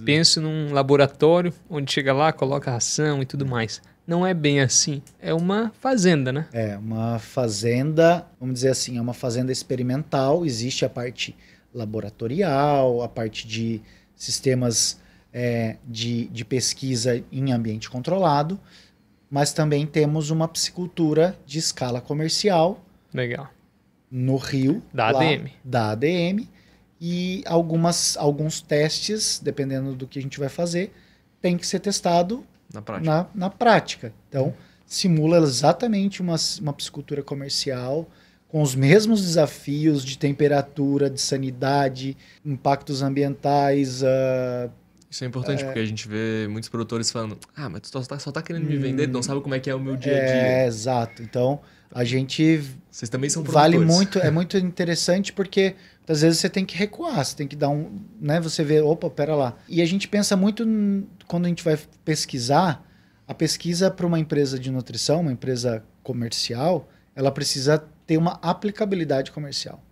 penso num laboratório onde chega lá, coloca ração e tudo mais. Não é bem assim. É uma fazenda, né? É uma fazenda, vamos dizer assim, é uma fazenda experimental. Existe a parte laboratorial, a parte de sistemas de pesquisa em ambiente controlado, mas também temos uma piscicultura de escala comercial. Legal. No Rio. Da ADM. Da ADM. E alguns testes, dependendo do que a gente vai fazer, tem que ser testado na prática. Então, simula exatamente uma piscicultura comercial, com os mesmos desafios de temperatura, de sanidade, impactos ambientais. Isso é importante, porque a gente vê muitos produtores falando: mas tu só tá querendo me vender, tu não sabe como é que é o meu dia a dia. Exato. Então, a gente... Vocês também são produtores. Vale muito, é muito interessante porque às vezes você tem que recuar, você tem que dar né, você vê, opa, pera lá. E a gente pensa muito, quando a gente vai pesquisar, a pesquisa para uma empresa de nutrição, uma empresa comercial, ela precisa ter uma aplicabilidade comercial.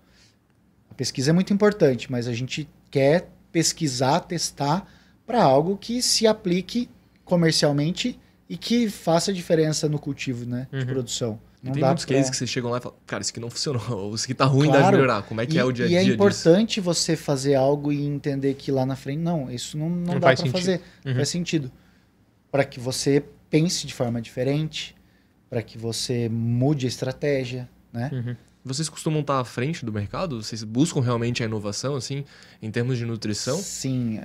A pesquisa é muito importante, mas a gente quer pesquisar, testar para algo que se aplique comercialmente e que faça diferença no cultivo, né, de produção. Não tem muitos cases que vocês chegam lá e falam: cara, isso aqui não funcionou, ou isso aqui tá ruim, deve melhorar. Como é que é o dia a dia disso? E é importante disso? você fazer algo e entender que lá na frente, não, isso não dá para fazer. Não faz sentido. Para que você pense de forma diferente, para que você mude a estratégia, né? Vocês costumam estar à frente do mercado? Vocês buscam realmente a inovação, assim, em termos de nutrição? Sim,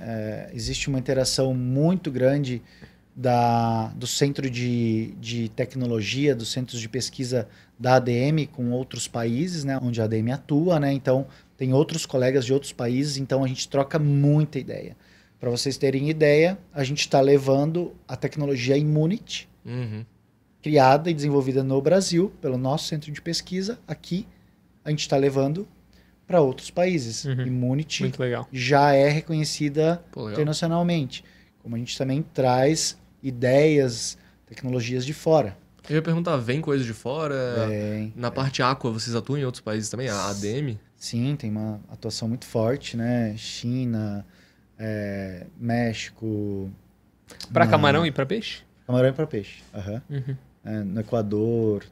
existe uma interação muito grande do centro de tecnologia, dos centros de pesquisa da ADM com outros países, né, onde a ADM atua, né? Então, tem outros colegas de outros países, então a gente troca muita ideia. Para vocês terem ideia, a gente está levando a tecnologia Immunity, criada e desenvolvida no Brasil pelo nosso centro de pesquisa. Aqui, a gente está levando para outros países. Immunity muito legal. Já é reconhecida internacionalmente. Como a gente também traz ideias, tecnologias de fora. Eu ia perguntar, vem coisa de fora? Na parte parte aqua, vocês atuam em outros países também? A ADM? Sim, tem uma atuação muito forte, né? China, México. Para camarão e para peixe? Camarão e para peixe. No Equador.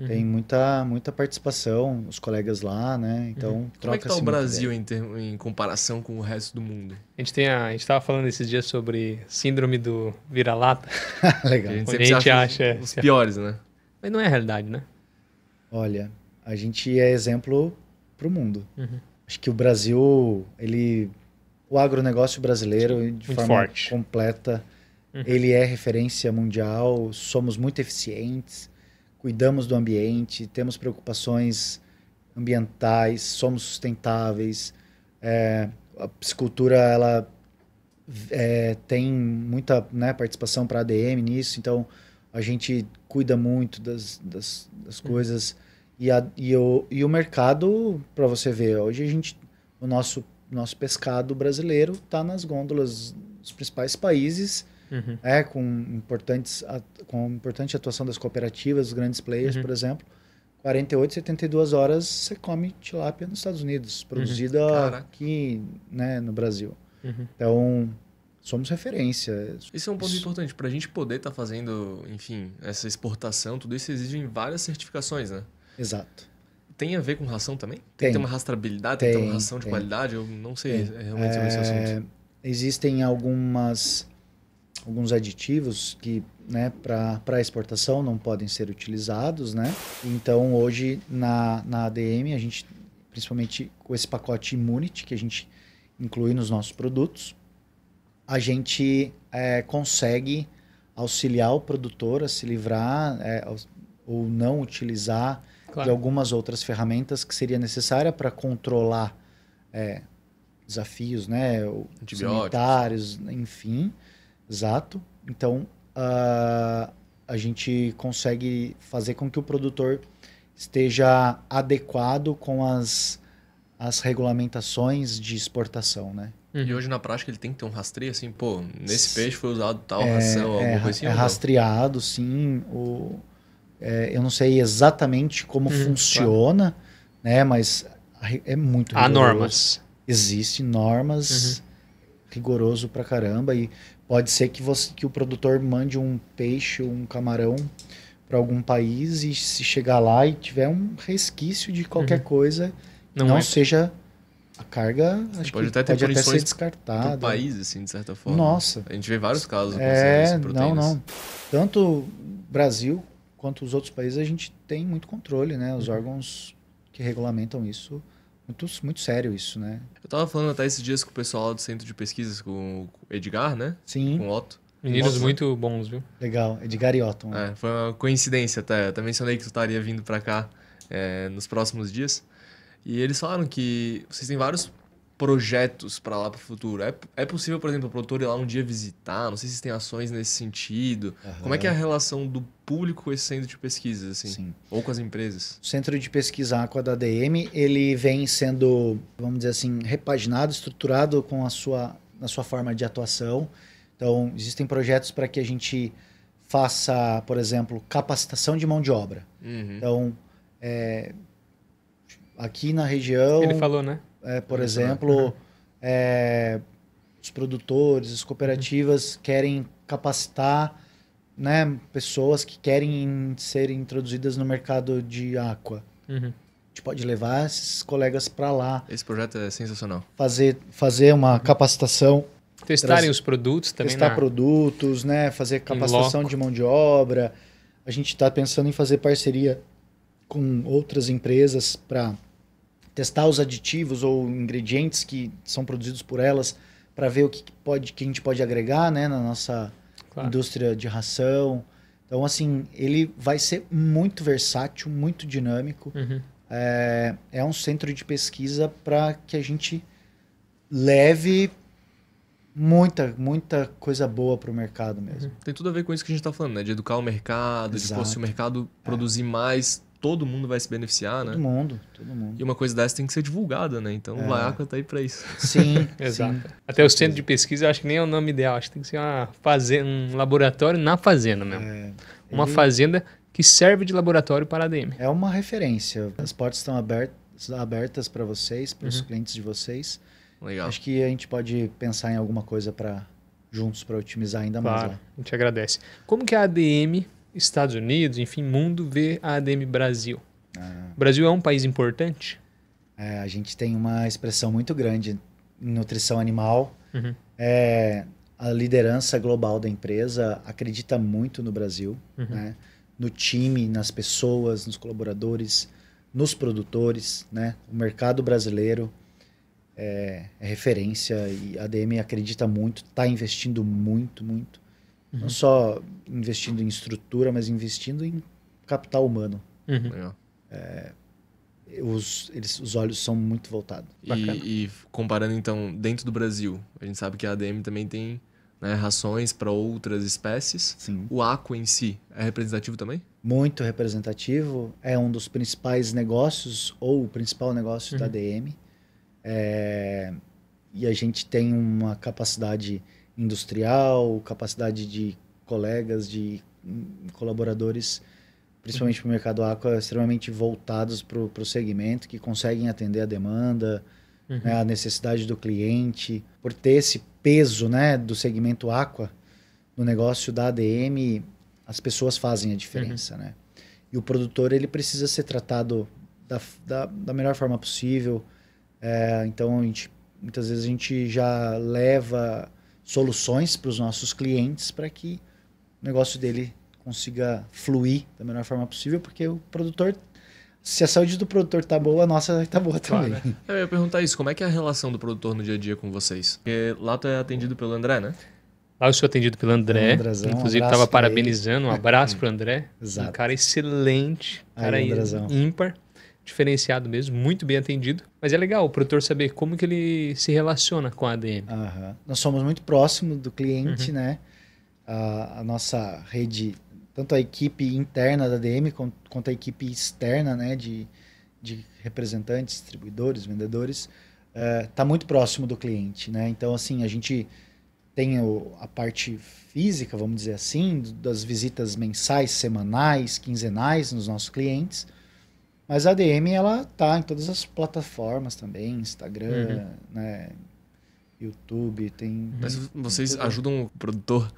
Tem muita participação, os colegas lá, né? Então, como é que tá o Brasil em comparação com o resto do mundo? A gente estava falando esses dias sobre síndrome do vira-lata. Legal. A gente acha os piores, né? Mas não é a realidade, né? Olha, a gente é exemplo para o mundo. Acho que o Brasil, o agronegócio brasileiro, de muito forma forte. Completa, ele é referência mundial, somos muito eficientes, cuidamos do ambiente, temos preocupações ambientais, somos sustentáveis. A piscicultura ela tem muita, né, participação para a ADM nisso, então a gente cuida muito das coisas. E o mercado, para você ver, hoje o nosso pescado brasileiro está nas gôndolas dos principais países, com importante atuação das cooperativas, dos grandes players, por exemplo. 48, 72 horas você come tilápia nos Estados Unidos, produzida aqui, né, no Brasil. Então, somos referência. Isso é um ponto importante. Para a gente poder estar fazendo, enfim, essa exportação, tudo isso exige várias certificações, né? Exato. tem a ver com ração também? Tem Tem. que ter uma rastreabilidade, tem que ter uma ração de qualidade? Eu não sei realmente sobre esse assunto. Existem alguns aditivos que, né, para exportação não podem ser utilizados, né? Então, hoje, na ADM, a gente, principalmente com esse pacote Immunity, que a gente inclui nos nossos produtos, a gente consegue auxiliar o produtor a se livrar ou não utilizar de algumas outras ferramentas que seria necessária para controlar desafios, né, sanitários, enfim, exato. Então, a gente consegue fazer com que o produtor esteja adequado com as regulamentações de exportação, né? E hoje, na prática, ele tem que ter um rastreio, assim, pô, nesse peixe foi usado tal ração, alguma coisa assim? É rastreado, sim. Eu não sei exatamente como funciona, né? Mas é muito rigoroso. Há normas. Existem normas rigoroso pra caramba. E pode ser que o produtor mande um peixe ou um camarão para algum país e se chegar lá e tiver um resquício de qualquer coisa, não seja... A carga acho pode que até ter pode até ser descartada. Do país, assim, de certa forma. Nossa. A gente vê vários casos com proteínas. Não. Tanto Brasil quanto os outros países a gente tem muito controle, né? Os órgãos que regulamentam isso, muito sério isso, né? Eu tava falando até esses dias com o pessoal do Centro de Pesquisas, com o Edgar, né? Sim. Com o Otto. Meninos muito bons, viu? Legal, Edgar e Otto. Foi uma coincidência até. Eu até mencionei que tu estaria vindo pra cá nos próximos dias. E eles falaram que vocês têm vários projetos para lá para o futuro. É possível, por exemplo, o produtor ir lá um dia visitar? Não sei se vocês têm ações nesse sentido. Como é que é a relação do público com esse centro de pesquisas, assim? Sim. Ou com as empresas? O Centro de Pesquisa Aqua da ADM, ele vem sendo, vamos dizer assim, repaginado, estruturado na sua forma de atuação. Então, existem projetos para que a gente faça, por exemplo, capacitação de mão de obra. Então, aqui na região... Ele falou, né? Por exemplo, os produtores, as cooperativas querem capacitar, né, pessoas que querem ser introduzidas no mercado de aqua. A gente pode levar esses colegas para lá. Esse projeto é sensacional. Fazer uma capacitação. Testarem os produtos também. Testar produtos, né, fazer capacitação de mão de obra. A gente está pensando em fazer parceria com outras empresas para testar os aditivos ou ingredientes que são produzidos por elas para ver o que a gente pode agregar, né, na nossa indústria de ração. Então, assim, ele vai ser muito versátil, muito dinâmico. É um centro de pesquisa para que a gente leve muita coisa boa para o mercado mesmo. Tem tudo a ver com isso que a gente está falando, né? De educar o mercado, de se o mercado produzir mais... Todo mundo vai se beneficiar, né? Todo mundo. E uma coisa dessa tem que ser divulgada, né? Então o Aqua tá aí para isso. Sim, exato. Sim. Até o centro de pesquisa, eu acho que nem é o nome ideal. Acho que tem que ser um laboratório na fazenda mesmo. Uma fazenda que serve de laboratório para a ADM. É uma referência. As portas estão abertas para vocês, para os clientes de vocês. Legal. Acho que a gente pode pensar em alguma coisa juntos para otimizar ainda mais. A gente agradece. Como que a ADM... Estados Unidos, enfim, mundo vê a ADM Brasil. O Brasil é um país importante? A gente tem uma expressão muito grande em nutrição animal. A liderança global da empresa acredita muito no Brasil, né? No time, nas pessoas, nos colaboradores, nos produtores, né? O mercado brasileiro é referência e a ADM acredita muito, está investindo muito. Não só investindo em estrutura, mas investindo em capital humano. Os olhos são muito voltados. E comparando, então, dentro do Brasil, a gente sabe que a ADM também tem, né, rações para outras espécies. Sim. O aqua em si é representativo também? Muito representativo. É um dos principais negócios, ou o principal negócio da ADM. E a gente tem uma capacidade industrial, capacidade de colegas, de colaboradores, principalmente para o mercado aqua, extremamente voltados para o segmento, que conseguem atender a demanda, né, a necessidade do cliente. Por ter esse peso, né, do segmento aqua no negócio da ADM, as pessoas fazem a diferença. Né? E o produtor ele precisa ser tratado da melhor forma possível. Então, muitas vezes a gente já leva soluções para os nossos clientes para que o negócio dele consiga fluir da melhor forma possível, porque o produtor, se a saúde do produtor tá boa, a nossa tá boa também. Claro. Eu ia perguntar isso, como é que é a relação do produtor no dia a dia com vocês? Porque lá tu é atendido pelo André, né? Lá eu sou atendido pelo André, Andrezão, inclusive um estava abraço pra ele. parabenizando, um abraço pro André. Exato. Um cara excelente, cara Andrezão. ímpar, diferenciado mesmo, muito bem atendido. Mas é legal o produtor saber como que ele se relaciona com a ADM. Nós somos muito próximos do cliente, né? A nossa rede, tanto a equipe interna da ADM quanto a equipe externa, né? De representantes, distribuidores, vendedores, tá muito próximo do cliente, né? Então, assim, a gente tem a parte física, vamos dizer assim, das visitas mensais, semanais, quinzenais nos nossos clientes. Mas a ADM, ela tá em todas as plataformas também, Instagram, né, YouTube, tem... Mas vocês ajudam o produtor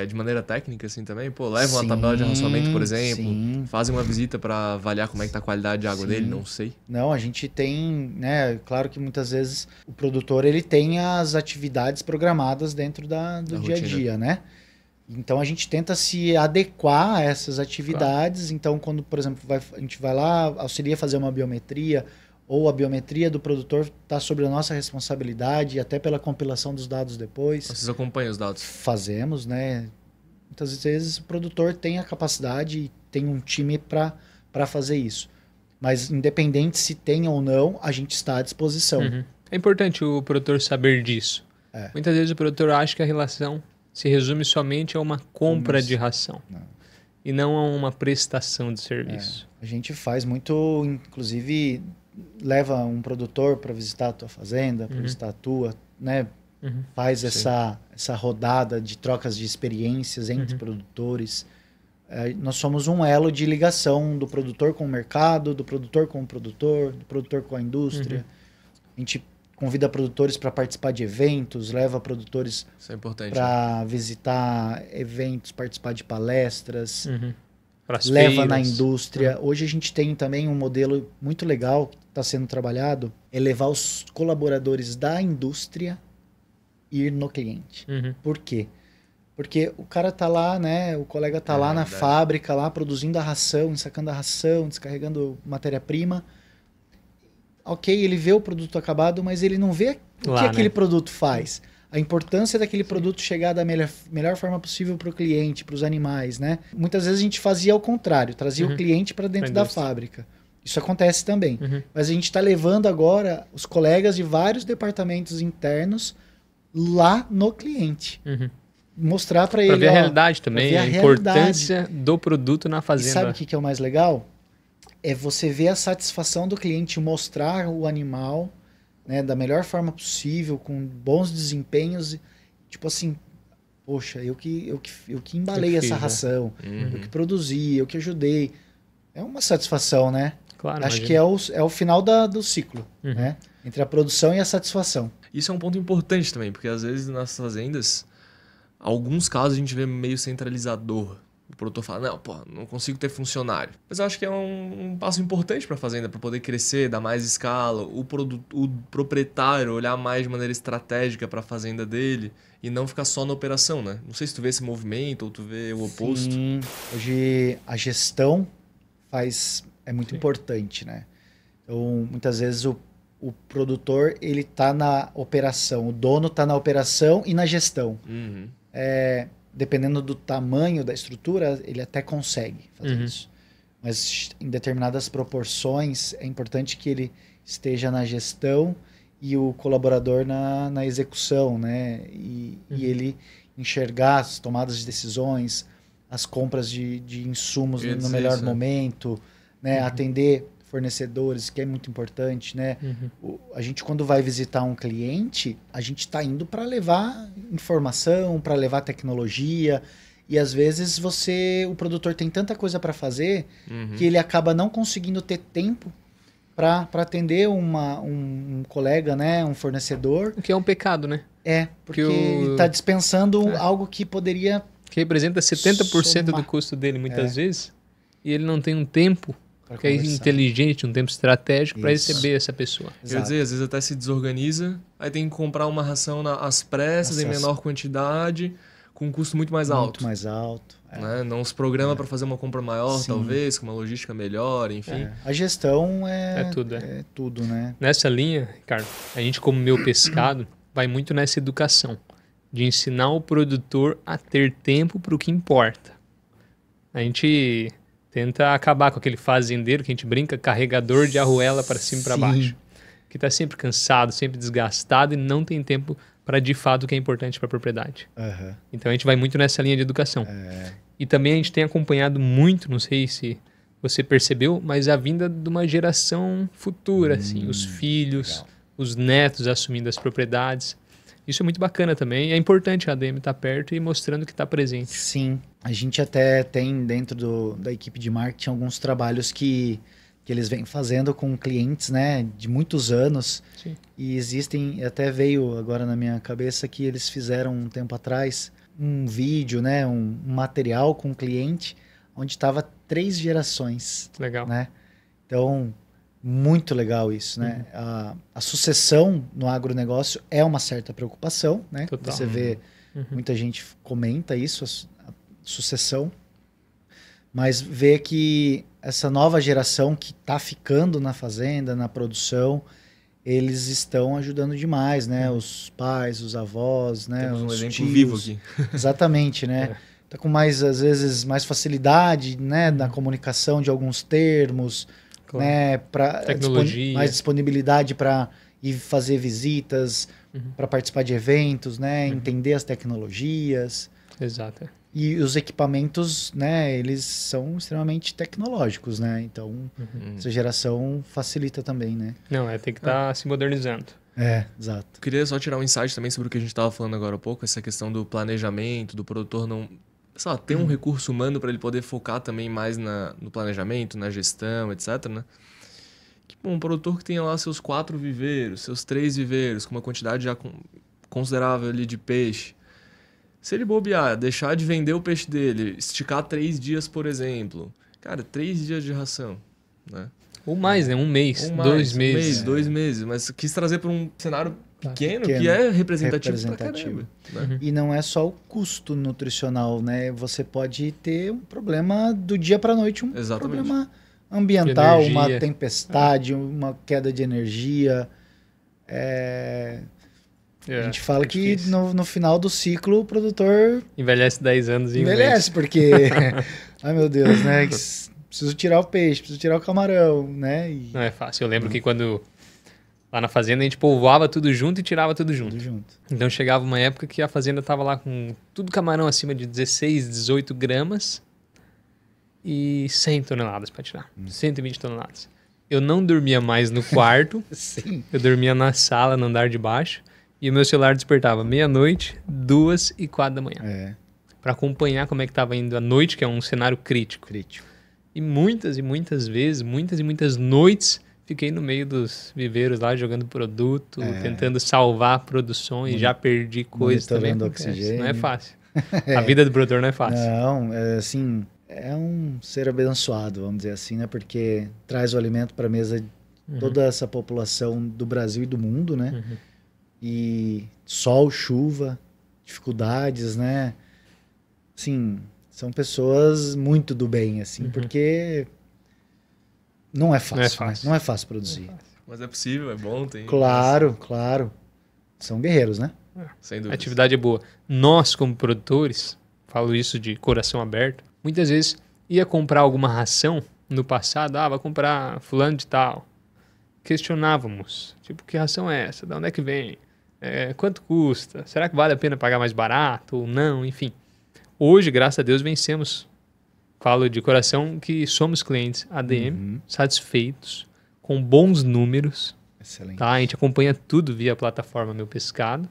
de maneira técnica, assim, também? Pô, levam uma tabela de racionamento, por exemplo, fazem uma visita para avaliar como é que tá a qualidade de água dele, não sei. Não, a gente tem, né, claro que muitas vezes o produtor, ele tem as atividades programadas dentro do dia a dia, né? Então a gente tenta se adequar a essas atividades. Claro. Então, quando, por exemplo, a gente vai lá, auxilia a fazer uma biometria, ou a biometria do produtor está sobre a nossa responsabilidade, até pela compilação dos dados depois. Vocês acompanham os dados? Fazemos, né? Muitas vezes o produtor tem a capacidade e tem um time para fazer isso. Mas independente se tem ou não, a gente está à disposição. É importante o produtor saber disso. Muitas vezes o produtor acha que a relação se resume somente a uma compra de ração. Não. E não a uma prestação de serviço. A gente faz muito, inclusive, leva um produtor para visitar a tua fazenda, para visitar a tua, né? Faz essa rodada de trocas de experiências entre produtores. Nós somos um elo de ligação do produtor com o mercado, do produtor com o produtor, do produtor com a indústria. A gente convida produtores para participar de eventos, leva produtores para visitar eventos, participar de palestras, leva feiras na indústria. Hoje a gente tem também um modelo muito legal que está sendo trabalhado, é levar os colaboradores da indústria e ir no cliente. Por quê? Porque o cara tá lá, né? O colega tá lá na fábrica, lá produzindo a ração, ensacando a ração, descarregando matéria-prima. Ok, ele vê o produto acabado, mas ele não vê o que aquele produto faz. A importância daquele produto chegar da melhor forma possível para o cliente, para os animais, né? Muitas vezes a gente fazia ao contrário, trazia o cliente para dentro da fábrica. Isso acontece também. Mas a gente está levando agora os colegas de vários departamentos internos lá no cliente. Mostrar para ele... Para ver a realidade também, a importância do produto na fazenda. E sabe o que é o mais legal? É você ver a satisfação do cliente, mostrar o animal, né, da melhor forma possível, com bons desempenhos. Tipo assim, poxa, eu que embalei essa ração, eu que produzi, eu que ajudei. É uma satisfação, né? Claro, acho que é o final do ciclo, né? Entre a produção e a satisfação. Isso é um ponto importante também, porque às vezes nas fazendas, alguns casos a gente vê meio centralizador. O produtor fala, não, pô, não consigo ter funcionário. Mas eu acho que é um passo importante para a fazenda, para poder crescer, dar mais escala, o proprietário olhar mais de maneira estratégica para a fazenda dele e não ficar só na operação, né? Não sei se tu vê esse movimento ou tu vê o oposto. Sim, hoje a gestão é muito importante, né? Então, muitas vezes o produtor, ele tá na operação, o dono tá na operação e na gestão. Dependendo do tamanho da estrutura, ele até consegue fazer isso. Mas em determinadas proporções, é importante que ele esteja na gestão e o colaborador na execução, né? E ele enxergar as tomadas de decisões, as compras de insumos no melhor momento, né? Atender fornecedores, que é muito importante, né? A gente, quando vai visitar um cliente, a gente está indo para levar informação, para levar tecnologia, e às vezes o produtor tem tanta coisa para fazer que ele acaba não conseguindo ter tempo para atender um colega, né? Um fornecedor. O que é um pecado, né? Porque ele está dispensando algo que poderia... Que representa 70% do custo dele, muitas vezes, e ele não tem um tempo que é inteligente, um tempo estratégico para receber essa pessoa. Quer dizer, às vezes até se desorganiza, aí tem que comprar uma ração às pressas, em menor quantidade, com um custo muito mais alto. Muito mais alto. Né? Não se programa para fazer uma compra maior, Sim. talvez, com uma logística melhor, enfim. A gestão é tudo, né? Nessa linha, Ricardo, a gente, como Meu Pescado, vai muito nessa educação de ensinar o produtor a ter tempo para o que importa. A gente tenta acabar com aquele fazendeiro que a gente brinca, carregador de arruela para cima e para baixo. Que está sempre cansado, sempre desgastado e não tem tempo para de fato o que é importante para a propriedade. Então a gente vai muito nessa linha de educação. E também a gente tem acompanhado muito, não sei se você percebeu, mas a vinda de uma geração futura, assim, os filhos, os netos assumindo as propriedades. Isso é muito bacana também. É importante a ADM estar perto e mostrando que está presente. Sim. A gente até tem dentro da equipe de marketing alguns trabalhos que eles vêm fazendo com clientes, né, de muitos anos. Sim. E existem, até veio agora na minha cabeça que eles fizeram um tempo atrás um vídeo, né, um material com o cliente onde estava 3 gerações. Legal. Né? Então, muito legal isso, né? A sucessão no agronegócio é uma certa preocupação, né? Total. Você vê, muita gente comenta isso, a sucessão, mas vê que essa nova geração que está ficando na fazenda, na produção, eles estão ajudando demais, né? Os pais, os avós, né? Temos um os exemplo tios. vivo aqui. Exatamente, né? Tá com mais, às vezes, mais facilidade, né? Na comunicação de alguns termos, claro. né? Tecnologia. Mais disponibilidade para ir fazer visitas, para participar de eventos, né? Entender as tecnologias. Exato. E os equipamentos, né, eles são extremamente tecnológicos, né? Então, essa geração facilita também, né? Não, tem que estar se modernizando. Exato. Queria só tirar um insight também sobre o que a gente estava falando agora há pouco, essa questão do planejamento, do produtor não... Sei lá, ter um recurso humano para ele poder focar também mais no planejamento, na gestão, etc, né? Que, bom, um produtor que tenha lá seus 4 viveiros, seus 3 viveiros, com uma quantidade já considerável ali de peixe. Se ele bobear, deixar de vender o peixe dele, esticar 3 dias, por exemplo. Cara, 3 dias de ração, né? Ou mais, né? Um mês, Ou mais, 2 meses. Um mês, 2 meses. Mas quis trazer para um cenário pequeno, que é representativo pra caramba, né? E não é só o custo nutricional, né? Você pode ter um problema do dia para a noite, um problema ambiental, uma tempestade, uma queda de energia. A gente fala que no final do ciclo o produtor... Envelhece 10 anos e envelhece, porque... Ai, meu Deus, né? Preciso tirar o peixe, preciso tirar o camarão, né? Não é fácil. Eu lembro que quando... Lá na fazenda a gente povoava tudo junto e tirava tudo junto. Então chegava uma época que a fazenda tava lá com tudo camarão acima de 16, 18 gramas e 100 toneladas para tirar. 120 toneladas. Eu não dormia mais no quarto. Sim. Eu dormia na sala, no andar de baixo. E o meu celular despertava meia-noite, 2 e 4 da manhã. Para acompanhar como é que estava indo a noite, que é um cenário crítico. E muitas vezes, muitas noites, fiquei no meio dos viveiros lá, jogando produto, tentando salvar produções, já perdi coisas também. Oxigênio. Não é fácil. A vida do produtor não é fácil. Não, assim, é um ser abençoado, vamos dizer assim, né? Porque traz o alimento para a mesa de toda essa população do Brasil e do mundo, né? E sol, chuva, dificuldades, né? Assim, são pessoas muito do bem, assim, porque não é fácil, né? Não é fácil produzir. Mas é possível, é bom. Claro. São guerreiros, né? Sem dúvida. A atividade é boa. Nós, como produtores, falo isso de coração aberto, muitas vezes ia comprar alguma ração no passado, vai comprar fulano de tal. Questionávamos, tipo, que ração é essa? De onde é que vem? Quanto custa? Será que vale a pena pagar mais barato ou não? Enfim. Hoje, graças a Deus, vencemos. Falo de coração que somos clientes ADM, satisfeitos, com bons números. Excelente. Tá? A gente acompanha tudo via plataforma Meu Pescado.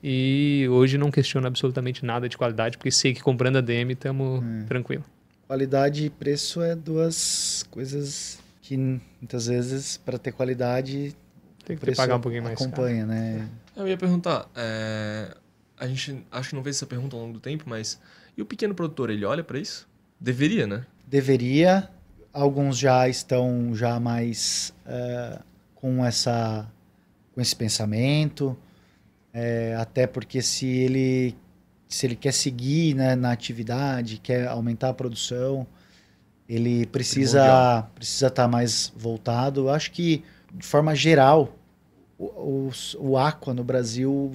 E hoje não questiono absolutamente nada de qualidade, porque sei que comprando ADM estamos tranquilo. Qualidade e preço é 2 coisas que muitas vezes, para ter qualidade, tem que pagar um pouquinho mais acompanha, né? Eu ia perguntar, a gente acho que não fez essa pergunta ao longo do tempo, mas e o pequeno produtor, ele olha para isso? Deveria, né? Deveria. Alguns já estão já mais com esse pensamento, até porque se ele quer seguir, né, na atividade, quer aumentar a produção, ele precisa estar mais voltado. Eu acho que, de forma geral, o Aqua no Brasil,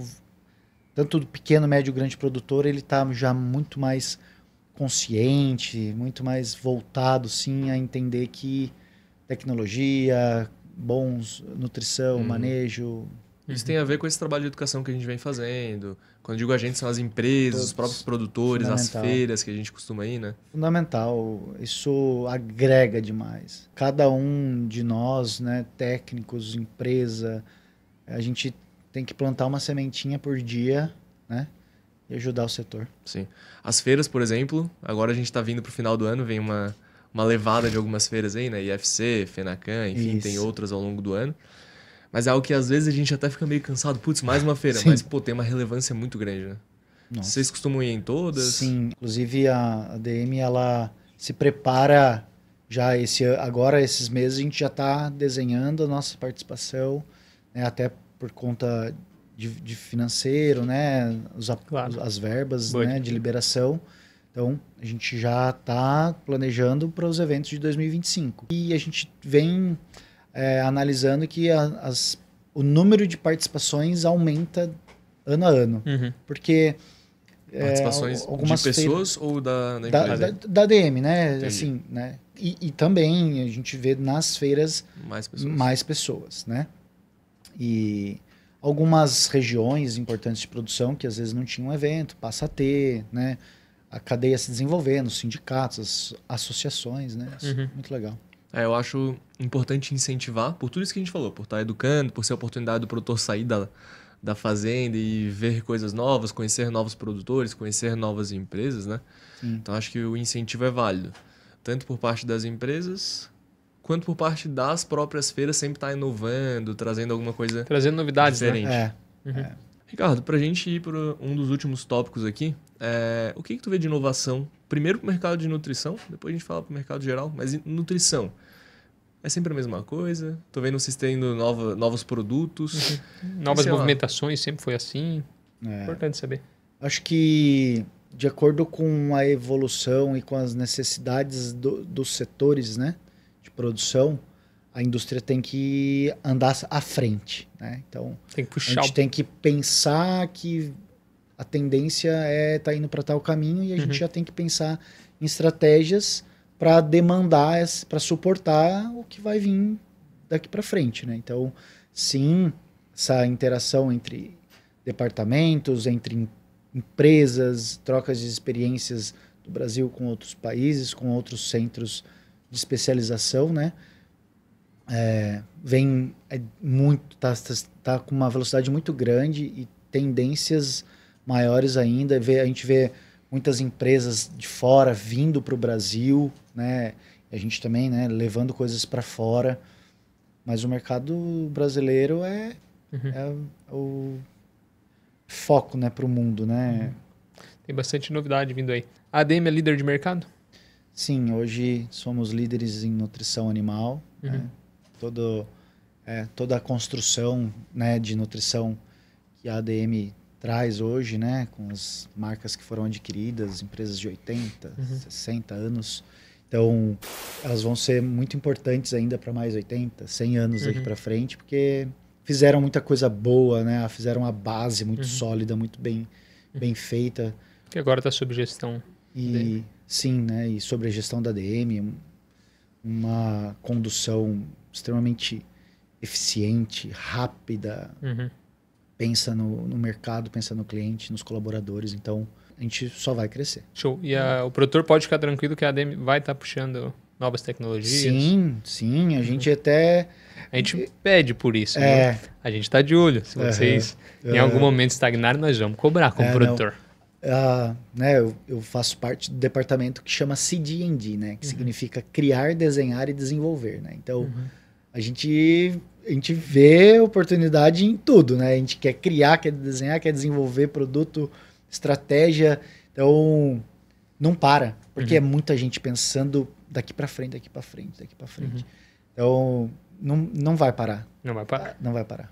tanto do pequeno, médio e grande produtor, ele está já muito mais consciente, muito mais voltado, sim, a entender que tecnologia, nutrição, manejo... Isso tem a ver com esse trabalho de educação que a gente vem fazendo. Quando digo a gente, são as empresas, os próprios produtores, as feiras que a gente costuma ir, né? Fundamental. Isso agrega demais. Cada um de nós, né, técnicos, empresa, a gente tem que plantar uma sementinha por dia, né? E ajudar o setor. Sim. As feiras, por exemplo, agora a gente está vindo para o final do ano, vem uma levada de algumas feiras aí, né? IFC, FENACAN, enfim, tem outras ao longo do ano. Mas é algo que às vezes a gente até fica meio cansado. Putz, mais uma feira. Sim. Mas, pô, tem uma relevância muito grande, né? Nossa. Vocês costumam ir em todas? Sim. Inclusive, a ADM, ela se prepara já esses meses, a gente já está desenhando a nossa participação, né? Até por conta de financeiro, né? As verbas, né, de liberação. Então, a gente já está planejando para os eventos de 2025. E a gente vem... analisando que o número de participações aumenta ano a ano. Porque... participações de pessoas ou da empresa? Da ADM, né? Assim, né? E também a gente vê nas feiras mais pessoas, né? E algumas regiões importantes de produção que às vezes não tinham evento, passa a ter, né? A cadeia se desenvolvendo, os sindicatos, as associações, né? Muito legal. Eu acho importante incentivar, por tudo isso que a gente falou, por estar educando, por ser a oportunidade do produtor sair da fazenda e ver coisas novas, conhecer novos produtores, conhecer novas empresas, né? Sim. Então, acho que o incentivo é válido, tanto por parte das empresas, quanto por parte das próprias feiras, sempre estar inovando, trazendo alguma coisa trazendo novidades, diferente. Né? Ricardo, para a gente ir para um dos últimos tópicos aqui, o que tu vê de inovação? Primeiro para o mercado de nutrição, depois a gente fala para o mercado geral, mas nutrição. É sempre a mesma coisa? Tô vendo vocês tendo novos produtos. Novas movimentações, sempre foi assim. Importante saber. Acho que, de acordo com a evolução e com as necessidades dos setores, né, de produção, a indústria tem que andar à frente, né? Então, tem que puxar. A gente tem que pensar que a tendência tá indo para tal caminho e a gente já tem que pensar em estratégias para demandar, para suportar o que vai vir daqui para frente, né? Então, sim, essa interação entre departamentos, entre empresas, trocas de experiências do Brasil com outros países, com outros centros de especialização, né? Tá com uma velocidade muito grande e tendências maiores ainda. A gente vê muitas empresas de fora vindo para o Brasil, né? E a gente também, né, levando coisas para fora. Mas o mercado brasileiro é o foco, né, para o mundo, né? Tem bastante novidade vindo aí. A ADM é líder de mercado? Sim, hoje somos líderes em nutrição animal. Né? Toda a construção, né, de nutrição que a ADM traz hoje, né, com as marcas que foram adquiridas, empresas de 80, 60 anos. Então, elas vão ser muito importantes ainda para mais 80, 100 anos daqui para frente, porque fizeram muita coisa boa, né? Fizeram uma base muito sólida, muito bem feita. Que agora está sob gestão. Sim, né? E sobre a gestão da ADM, uma condução extremamente eficiente, rápida, pensa no mercado, pensa no cliente, nos colaboradores. Então, a gente só vai crescer. Show. E o produtor pode ficar tranquilo que a ADM vai estar puxando novas tecnologias? Sim. A gente até... A gente pede por isso. Né? A gente está de olho. Se vocês em algum momento estagnarem, nós vamos cobrar como produtor. Né, eu faço parte do departamento que chama CD&D, né? Que significa criar, desenhar e desenvolver. Né? Então, a gente vê oportunidade em tudo. Né? A gente quer criar, quer desenhar, quer desenvolver produto, estratégia. Então, não para. Porque é muita gente pensando daqui para frente, daqui para frente, daqui para frente. Então, não vai parar. Não vai parar. Não vai parar.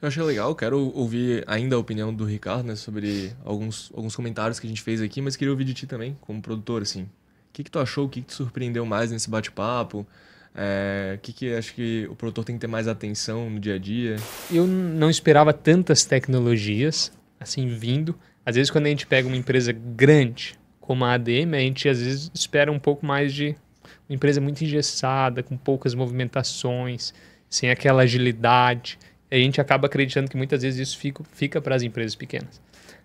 Eu achei legal, quero ouvir ainda a opinião do Ricardo, né, sobre alguns comentários que a gente fez aqui, mas queria ouvir de ti também, como produtor, assim. O que tu achou, o que te surpreendeu mais nesse bate-papo? O que acho que o produtor tem que ter mais atenção no dia a dia? Eu não esperava tantas tecnologias, assim, vindo. Às vezes, quando a gente pega uma empresa grande, como a ADM, a gente às vezes espera um pouco mais de uma empresa muito engessada, com poucas movimentações, sem aquela agilidade. A gente acaba acreditando que muitas vezes isso fica para as empresas pequenas.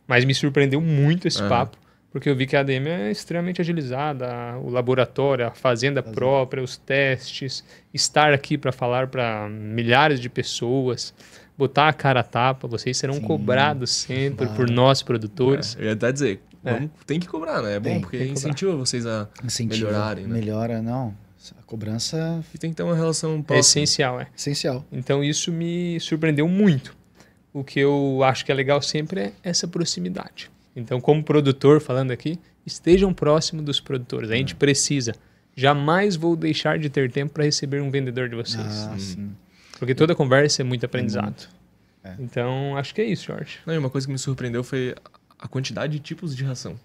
Mas me surpreendeu muito esse papo, porque eu vi que a ADM é extremamente agilizada, o laboratório, a fazenda própria, os testes, estar aqui para falar para milhares de pessoas, botar a cara a tapa, vocês serão cobrados sempre por nós produtores. Eu ia até dizer, tem que cobrar, né? É bom, porque incentiva vocês a melhorarem, né? Melhora, não. A cobrança... E tem que ter uma relação próxima. É essencial, Essencial. Então isso me surpreendeu muito. O que eu acho que é legal sempre é essa proximidade. Então, como produtor, falando aqui, estejam próximos dos produtores. A gente precisa. Jamais vou deixar de ter tempo para receber um vendedor de vocês. Sim. Porque toda conversa é muito aprendizado. Então, acho que é isso, Jorge. Não, e uma coisa que me surpreendeu foi a quantidade de tipos de ração.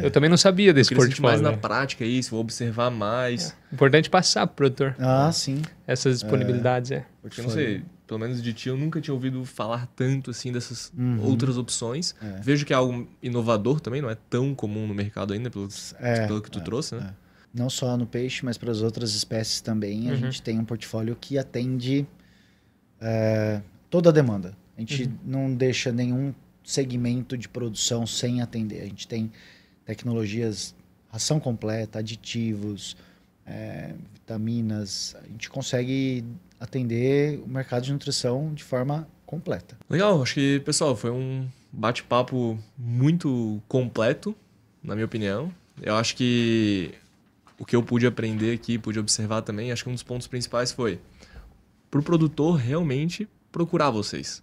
Eu também não sabia desse portfólio. Mais na prática isso, vou observar mais. Importante passar pro produtor. Sim. Essas disponibilidades, Porque eu não sei, pelo menos de ti, eu nunca tinha ouvido falar tanto assim dessas outras opções. Vejo que é algo inovador também, não é tão comum no mercado ainda, pelo que tu trouxe, né? Não só no peixe, mas para as outras espécies também. A gente tem um portfólio que atende toda a demanda. A gente não deixa nenhum segmento de produção sem atender. A gente tem tecnologias, ração completa, aditivos, vitaminas. A gente consegue atender o mercado de nutrição de forma completa. Legal, acho que, pessoal, foi um bate-papo muito completo, na minha opinião. Eu acho que o que eu pude aprender aqui, pude observar também, acho que um dos pontos principais foi para o produtor realmente procurar vocês.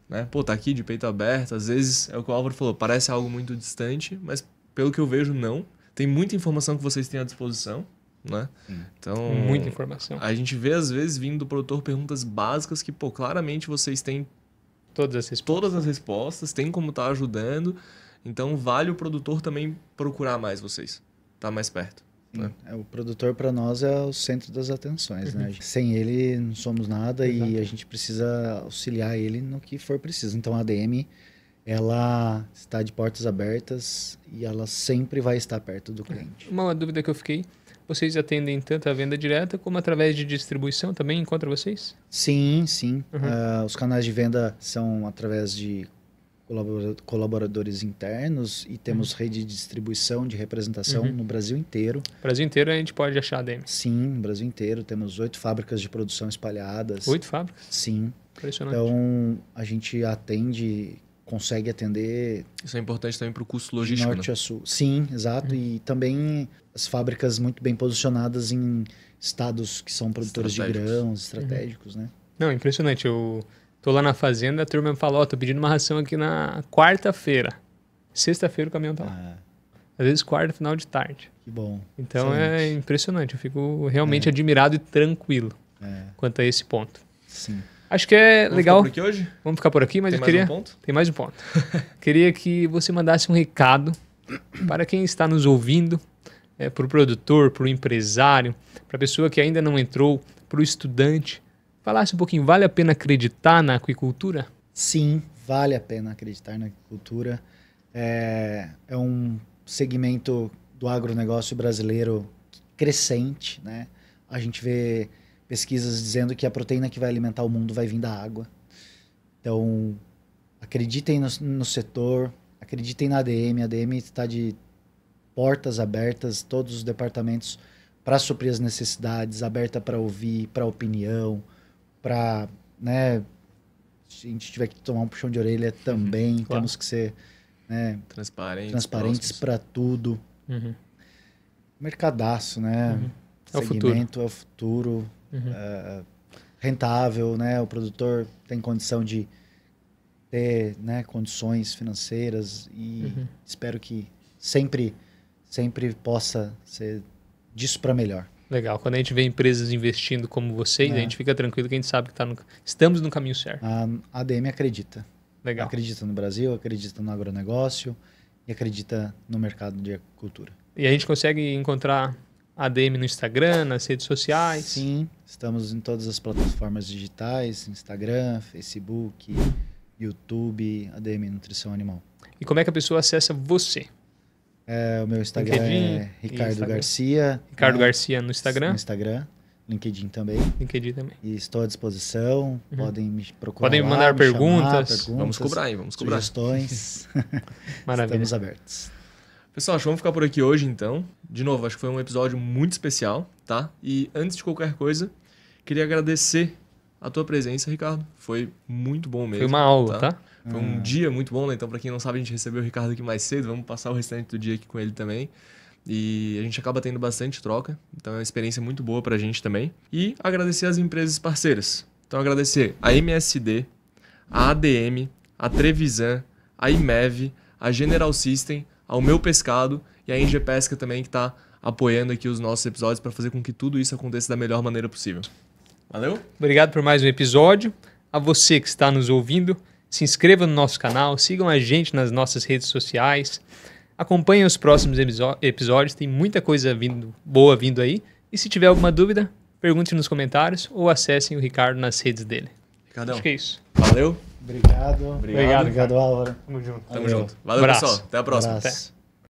Né? Pô, tá aqui de peito aberto, às vezes é o que o Álvaro falou, parece algo muito distante, mas pelo que eu vejo, não. Tem muita informação que vocês têm à disposição, né? Então, muita informação. A gente vê, às vezes, vindo do produtor perguntas básicas que, pô, claramente vocês têm todas as respostas, tem como estar ajudando. Então, vale o produtor também procurar mais vocês, tá mais perto. Né? O produtor, para nós, é o centro das atenções, né? Sem ele, não somos nada. Exato. E a gente precisa auxiliar ele no que for preciso. Então, a ADM, ela está de portas abertas e ela sempre vai estar perto do cliente. Uma dúvida que eu fiquei, vocês atendem tanto a venda direta como através de distribuição também encontra vocês? Sim. Os canais de venda são através de colaboradores internos e temos rede de distribuição, de representação no Brasil inteiro. No Brasil inteiro a gente pode achar a ADM? Sim, no Brasil inteiro. Temos 8 fábricas de produção espalhadas. 8 fábricas? Sim. Impressionante. Então, a gente consegue atender... Isso é importante também para o custo logístico, norte a sul. Sim, exato. E também as fábricas muito bem posicionadas em estados que são produtores de grãos estratégicos, né? Não, impressionante. Eu tô lá na fazenda, a turma me fala, tô pedindo uma ração aqui na quarta-feira. Sexta-feira o caminhão tá lá. Às vezes quarta, final de tarde. Que bom. Então é impressionante. Eu fico realmente admirado e tranquilo quanto a esse ponto. Sim. Acho que é legal. Vamos ficar por aqui hoje? Vamos ficar por aqui, mas Tem eu queria... mais um ponto? Tem mais um ponto. Queria que você mandasse um recado para quem está nos ouvindo, para o produtor, para o empresário, para a pessoa que ainda não entrou, para o estudante. Falasse um pouquinho, vale a pena acreditar na aquicultura? Sim, vale a pena acreditar na aquicultura. É um segmento do agronegócio brasileiro crescente, né? A gente vê pesquisas dizendo que a proteína que vai alimentar o mundo vai vir da água. Então, acreditem no setor, acreditem na ADM. A ADM está de portas abertas, todos os departamentos, para suprir as necessidades, aberta para ouvir, para opinião, para, né, se a gente tiver que tomar um puxão de orelha também, claro. Temos que ser, né, transparentes para tudo. Mercadaço, né? É o Segmento é o futuro. Rentável, né? O produtor tem condição de ter, né, condições financeiras e espero que sempre possa ser disso para melhor. Legal. Quando a gente vê empresas investindo como vocês, a gente fica tranquilo que a gente sabe que estamos no caminho certo. A ADM acredita. Legal. Acredita no Brasil, acredita no agronegócio e acredita no mercado de agricultura. E a gente consegue encontrar a ADM no Instagram, nas redes sociais? Sim, estamos em todas as plataformas digitais, Instagram, Facebook, YouTube, ADM Nutrição Animal. E como é que a pessoa acessa você? O meu Instagram é Ricardo Garcia. Ricardo Garcia no Instagram? No Instagram, LinkedIn também. LinkedIn também. E estou à disposição, podem me procurar. Podem me lá, mandar me perguntas. chamar, Vamos cobrar, hein? Vamos cobrar. Sugestões. Maravilha. Estamos abertos. Pessoal, acho que vamos ficar por aqui hoje, então. De novo, acho que foi um episódio muito especial, tá? E antes de qualquer coisa, queria agradecer a tua presença, Ricardo. Foi muito bom mesmo. Foi uma aula, tá? Foi um dia muito bom, né? Então, pra quem não sabe, a gente recebeu o Ricardo aqui mais cedo. Vamos passar o restante do dia aqui com ele também. E a gente acaba tendo bastante troca. Então, é uma experiência muito boa pra gente também. E agradecer as empresas parceiras. Então, agradecer a MSD, a ADM, a Trevisan, a IMEV, a General System, ao Meu Pescado e a Enge Pesca também, que está apoiando aqui os nossos episódios para fazer com que tudo isso aconteça da melhor maneira possível. Valeu? Obrigado por mais um episódio. A você que está nos ouvindo, se inscreva no nosso canal, sigam a gente nas nossas redes sociais, acompanhem os próximos episódios, tem muita coisa boa vindo aí. E se tiver alguma dúvida, pergunte nos comentários ou acessem o Ricardo nas redes dele. Ricardão, Acho que é isso. valeu. Obrigado. Obrigado, Álvaro. Tamo junto. Tamo junto. Valeu, Abraço. pessoal. Até a próxima. Abraço.